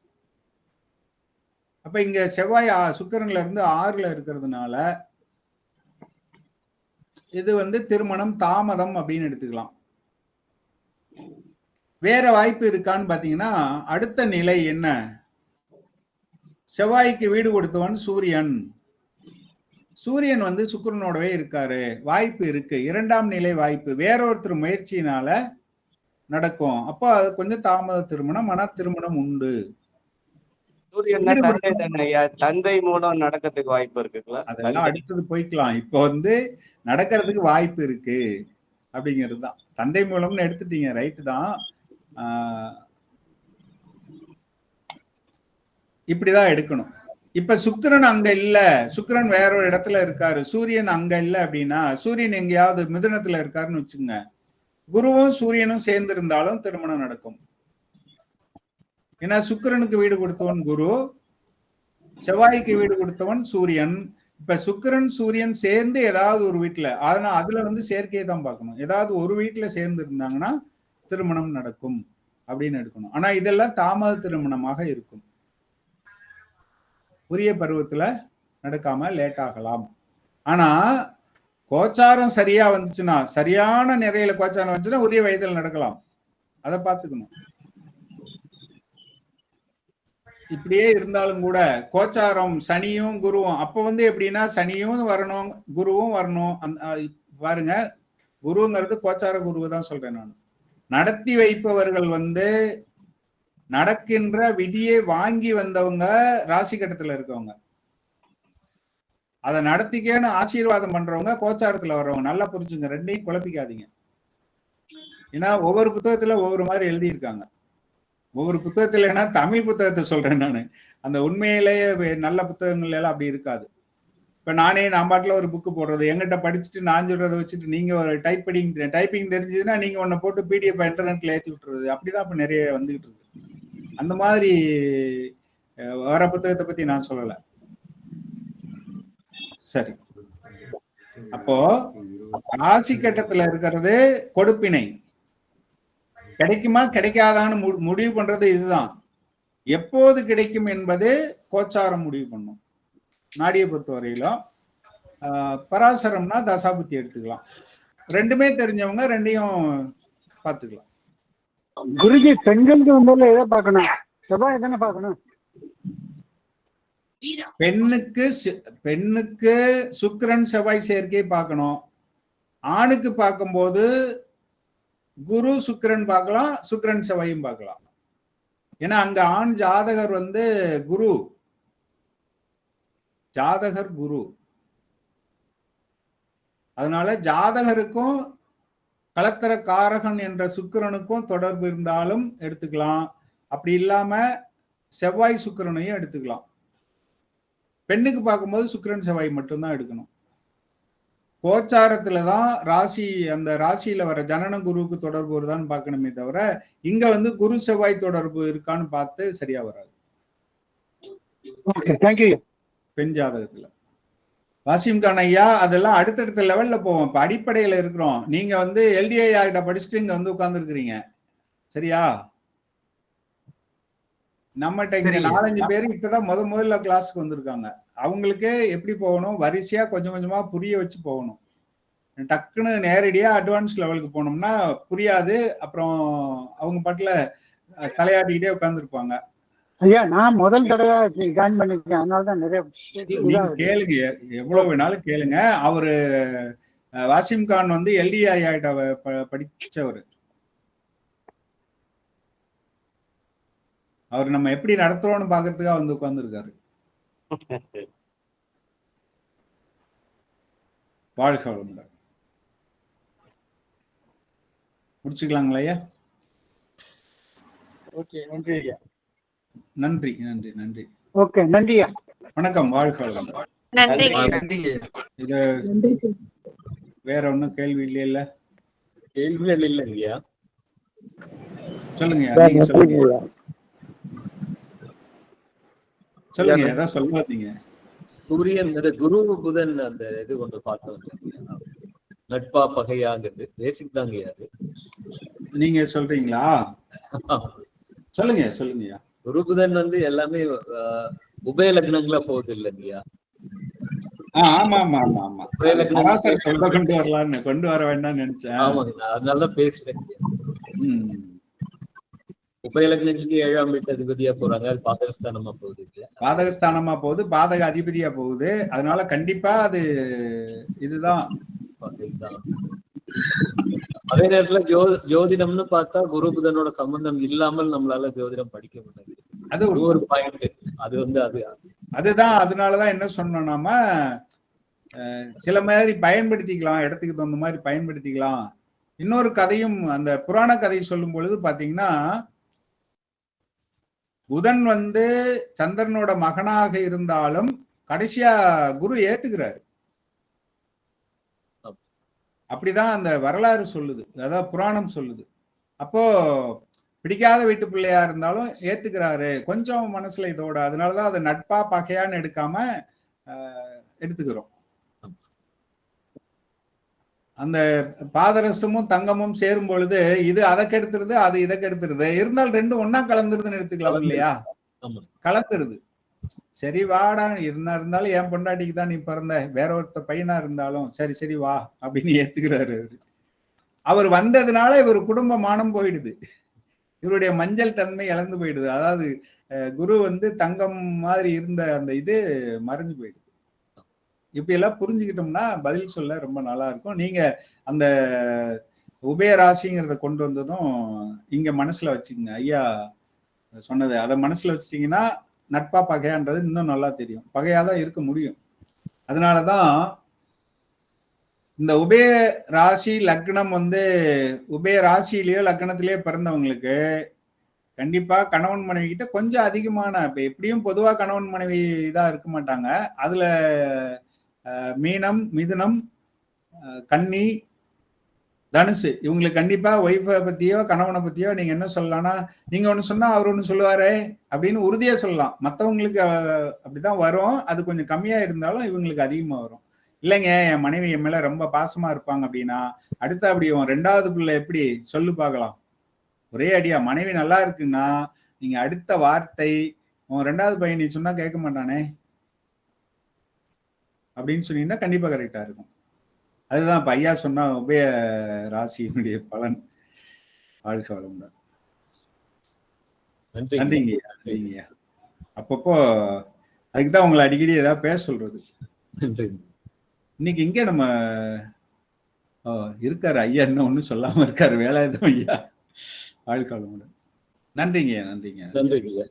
அப்ப இங்க செவ்வாய் சுக்கிரன்ல இருந்து 6ல இருக்கிறதுனால இது வந்து திருமணம் தாமதம் அப்படின்னு எடுத்துக்கலாம். வேற வாய்ப்பு இருக்கான்னு பாத்தீங்கன்னா அடுத்த நிலை என்ன, செவ்வாய்க்கு வீடு கொடுத்தவன் சூரியன். சூரியன் வந்து சுக்கிரனோடவே இருக்காரு, வாய்ப்பு இருக்கு, 2ஆம் நிலை வாய்ப்பு, வேறொருத்தர் முயற்சியினால நடக்கும். அப்போ அது கொஞ்சம் தாமத திருமணம், மன திருமணம் உண்டு. தந்தை மூலம் நடக்கிறதுக்கு வாய்ப்பு இருக்குங்களா? அதெல்லாம் அடுத்தது போய்க்கலாம். இப்போ வந்து நடக்கிறதுக்கு வாய்ப்பு இருக்கு அப்படிங்கிறது தான். தந்தை மூலம்னு எடுத்துட்டீங்க, ரைட்டு தான். இப்படிதான் எடுக்கணும். இப்ப சுக்கிரன் அங்க இல்ல, சுக்கிரன் வேற ஒரு இடத்துல இருக்காரு, சூரியன் அங்க இல்ல அப்படின்னா, சூரியன் எங்கேயாவது மிதுனத்துல இருக்காருன்னு வச்சுங்க, குருவும் சூரியனும் சேர்ந்து இருந்தாலும் திருமணம் நடக்கும். ஏன்னா சுக்கிரனுக்கு வீடு கொடுத்தவன் குரு, செவ்வாய்க்கு வீடு கொடுத்தவன் சூரியன். இப்ப சுக்கிரன் சூரியன் சேர்ந்து ஏதாவது ஒரு வீட்டுல, அதனால அதுல வந்து சேர்க்கையை தான் பார்க்கணும். ஏதாவது ஒரு வீட்டுல சேர்ந்து இருந்தாங்கன்னா திருமணம் நடக்கும் அப்படின்னு எடுக்கணும். ஆனா இதெல்லாம் தாமத திருமணமாக இருக்கும், உரிய பருவத்துல நடக்காம லேட் ஆகலாம். ஆனா கோச்சாரம் சரியா வந்துச்சுன்னா, சரியான நிறையில கோச்சாரம் வந்துச்சுன்னா உரிய வயதில் நடக்கலாம். அதை பார்த்துக்கணும். இப்படியே இருந்தாலும் கூட கோச்சாரம் சனியும் குருவும், அப்ப வந்து எப்படின்னா சனியும் வரணும் குருவும் வரணும். பாருங்க, குருங்கிறது கோச்சார குருவை தான் சொல்றேன் நான். நடத்தி வைப்பவர்கள் வந்து நடக்கின்ற விதியை வாங்கி வந்தவங்க ராசி கட்டத்துல இருக்கவங்க, அதை நடத்திக்கன்னு ஆசீர்வாதம் பண்றவங்க கோச்சாரத்துல வர்றவங்க. நல்லா புரிஞ்சுங்க, ரெண்டையும் குழப்பிக்காதீங்க. ஏன்னா ஒவ்வொரு புத்தகத்துல ஒவ்வொரு மாதிரி எழுதியிருக்காங்க. ஒவ்வொரு புத்தகத்துல, ஏன்னா தமிழ் புத்தகத்தை சொல்றேன் நான், அந்த உண்மையிலேயே நல்ல புத்தகங்கள் எல்லாம் அப்படி இருக்காது. இப்ப நான் பாட்டுல ஒரு புக்கு போடுறது, எங்கிட்ட படிச்சுட்டு நான் சொல்றதை வச்சுட்டு நீங்க ஒரு டைப்பிங் தெரிஞ்சதுன்னா நீங்க ஒன்ன போட்டு பிடிஎஃப் இன்டர்நெட்ல ஏற்றி விட்டுறது, அப்படிதான் இப்ப நிறைய வந்துகிட்டு இருக்கு. அந்த மாதிரி வர புத்தகத்தை பத்தி நான் சொல்லல. சரி, அப்போ ராசி கட்டத்துல இருக்கிறது கொடுப்பினை, கிடைக்குமா கிடைக்காதான்னு முடிவு பண்றது இதுதான். எப்போது கிடைக்கும் என்பது கோச்சாரம் முடிவு பண்ணும். நாடியை பொறுத்தவரையிலும் பராசரம்னா தசாபுத்தி எடுத்துக்கலாம். ரெண்டுமே தெரிஞ்சவங்க ரெண்டையும் பார்த்துக்கலாம். குருஜி பெண்களுக்கு வந்து எதை பார்க்கணும்? செவ்வாய் தானே பார்க்கணும். பெண்ணுக்கு சுக்கிரன் செவ்வாய் சேர்க்கை பார்க்கணும். ஆணுக்கு பார்க்கும்போது குரு சுக்கிரன் பார்க்கலாம், சுக்கிரன் செவ்வாயும் பார்க்கலாம். ஏன்னா அங்க ஆண் ஜாதகர் வந்து குரு, ஜாதகர் குரு. அதனால ஜாதகருக்கும் கலத்தர காரகன் என்ற சுக்கிரனுக்கும் தொடர்பு இருந்தாலும் எடுத்துக்கலாம். அப்படி இல்லாம செவ்வாய் சுக்கிரனையும் எடுத்துக்கலாம். பெண்ணுக்கு பார்க்கும்போது சுக்கிரன் செவ்வாய் மட்டும்தான் எடுக்கணும். கோச்சாரத்துலதான் ராசி, அந்த ராசியில வர ஜனன குருவுக்கு தொடர்பு வருதான்னு பார்க்கணுமே தவிர இங்க வந்து குரு செவ்வாய் தொடர்பு இருக்கான்னு பார்த்து சரியா வராது பெண் ஜாதகத்துல. வாசிம் கான் ஐயா, அதெல்லாம் அடுத்தடுத்த லெவல்ல போவோம். இப்ப அடிப்படையில இருக்கிறோம். நீங்க வந்து எல்டிஐ ஆகிட்ட படிச்சுட்டு இங்க வந்து உட்கார்ந்து இருக்கிறீங்க, சரியா? நம்மகிட்ட இங்க 4-5 பேர் இப்பதான் முதல்ல கிளாஸுக்கு வந்திருக்காங்க. அவங்களுக்கு எப்படி போகணும், வரிசையா கொஞ்சம் கொஞ்சமா புரிய வச்சு போகணும். டக்குன்னு நேரடியா அட்வான்ஸ் லெவலுக்கு போனோம்னா புரியாது. அப்புறம் அவங்க பாட்டுல தலையாட்டிக்கிட்டே உட்கார்ந்துருப்பாங்க. ஐயா, நான் முதல் தடவை ஜாயின் பண்ணிருக்கேன், அதனாலதான் நிறைய கேளுங்க, எவ்வளவு வேணாலும் கேளுங்க. அவரு வாசிம் கான் வந்து எல்டிஐ ஆகிட்ட படிச்சவரு. அவர் நம்ம எப்படி நடத்துறோம்னு பாக்குறதுக்காக வந்து உட்கார்ந்துருக்காரு. வாழ்க வளமுடன். முடிச்சுக்கலாங்களா ஐயா? நன்றி ஐயா. நன்றி நன்றி நன்றி. ஓகே, நன்றி ஐயா. வணக்கம். வாழ்க வளமுடன். நன்றி. இது வேற ஒன்னும் கேள்வி இல்லையில? கேள்விகள் இல்லைங்கய்யா. சொல்லுங்க, நீங்க சொல்லுங்க. சொல்லுங்க, ஏதாவது சொல்லாதீங்க. சூரியன் குரு புதன் அந்த இது கொண்டு பார்த்தோம், நட்பா பகையாங்கிறது பேசிக் தாங்க. அது நீங்க சொல்றீங்களா? சொல்லுங்க சொல்லுங்கய்யா. குரு புதன் எல்லாமே உபய லக்னங்களா போகுது இல்லைங்கய்யா? ஆமா ஆமா ஆமா ஆமா. கொண்டு வர வேண்டாம்னு நினைச்சேன். ஆமாங்க, அதனாலதான் பேசுறேன். உபயலக்னத்துக்கு 7ஆம் வீட்டு அதிபதியா போறாங்க, அது பாதகஸ்தானமா போகுது. பாதகஸ்தானமா போகுது, பாதக அதிபதியா போகுது. அதனால கண்டிப்பா அது இதுதான். அதே நேரத்துல ஜோதிடம்னு பார்த்தா குரு புதனோட சம்பந்தம் இல்லாமல் நம்மளால ஜோதிடம் படிக்க முடியாது. அது ஒரு பாயிண்ட். அது அதுதான். அதனாலதான் என்ன சொன்னோம், சில மாதிரி பயன்படுத்திக்கலாம், இடத்துக்கு தகுந்த மாதிரி பயன்படுத்திக்கலாம். இன்னொரு கதையும், அந்த புராண கதை சொல்லும் பொழுது பாத்தீங்கன்னா, புதன் சந்திரனோட மகனாக இருந்தாலும் கடைசியா குரு ஏத்துக்கிறாரு. அப்படிதான் அந்த வரலாறு சொல்லுது, அதாவது புராணம் சொல்லுது. அப்போ பிடிக்காத வீட்டு பிள்ளையா இருந்தாலும் ஏத்துக்கிறாரு கொஞ்சம் மனசுல இதோட. அதனாலதான் அதை நட்பா பகையான்னு எடுக்காம எடுத்துக்கிறோம். அந்த பாதரசமும் தங்கமும் சேரும் பொழுது இது அதை கெடுத்துருது, அது இதை கெடுத்துருது. இருந்தாலும் ரெண்டும் ஒன்னா கலந்துருதுன்னு எடுத்துக்கலாம் இல்லையா? கலந்துருது. சரி வாடா, இருந்தாலும் என் பொண்டாட்டிக்கு தான் நீ பிறந்த, வேற ஒருத்த பையனா இருந்தாலும் சரி சரி வா அப்படின்னு ஏத்துக்கிறாரு. அவர் வந்ததுனால இவர் குடும்ப மானம் போயிடுது, இவருடைய மஞ்சள் தன்மை இழந்து போயிடுது. அதாவது குரு தங்கம் மாதிரி இருந்த அந்த இது மறைஞ்சு போயிடுது. இப்படி எல்லாம் புரிஞ்சுக்கிட்டோம்னா பதில் சொல்ல ரொம்ப நல்லா இருக்கும். நீங்க அந்த உபயராசிங்கிறத கொண்டு வந்ததும் இங்க மனசுல வச்சுக்கோங்க. ஐயா சொன்னது அதை மனசுல வச்சிட்டீங்கன்னா நட்பா பகையான்றது இன்னும் நல்லா தெரியும். பகையாதான் இருக்க முடியும். அதனாலதான் இந்த உபய ராசி லக்னம் உபய ராசியிலேயோ லக்னத்திலேயோ பிறந்தவங்களுக்கு கண்டிப்பா கணவன் மனைவி கிட்ட கொஞ்சம் அதிகமான, இப்ப எப்படியும் பொதுவா கணவன் மனைவி இதா இருக்க மாட்டாங்க. அதுல மீனம், மிதுனம், கன்னி, தனுசு, இவங்களுக்கு கண்டிப்பா ஒய்ஃபை பத்தியோ கணவனை பத்தியோ நீங்க என்ன சொல்லலாம்னா, நீங்க ஒண்ணு சொன்னா அவர் ஒண்ணு சொல்லுவாரு அப்படின்னு உறுதியா சொல்லலாம். மத்தவங்களுக்கு அப்படிதான் வரும். அது கொஞ்சம் கம்மியா இருந்தாலும் இவங்களுக்கு அதிகமா வரும். இல்லைங்க என் மனைவி என் மேல ரொம்ப பாசமா இருப்பாங்க அப்படின்னா அடுத்த அப்படி 2வது பிள்ளை எப்படி சொல்லு பார்க்கலாம். ஒரே அடியா மனைவி நல்லா இருக்குன்னா நீங்க அடுத்த வார்த்தை உன் 2வது பையன் நீ சொன்னா கேட்க மாட்டானே அப்படின்னு சொன்னீங்கன்னா கண்டிப்பா கரெக்டா இருக்கும். அதுதான் இப்ப ஐயா சொன்னா உபய ராசியினுடைய பலன். வாழ்க வளமுடன். நன்றிங்கய்யா. அப்பப்போ அதுக்குதான் உங்களை அடிக்கடி ஏதாவது பேச சொல்றது. இன்னைக்கு இங்க நம்ம இருக்காரு ஐயா, இன்னும் ஒண்ணும் சொல்லாம இருக்காரு, வேலாயுதம் ஐயா. வாழ்க வளமுடன். நன்றிங்கய்யா. நன்றிங்கய்யா.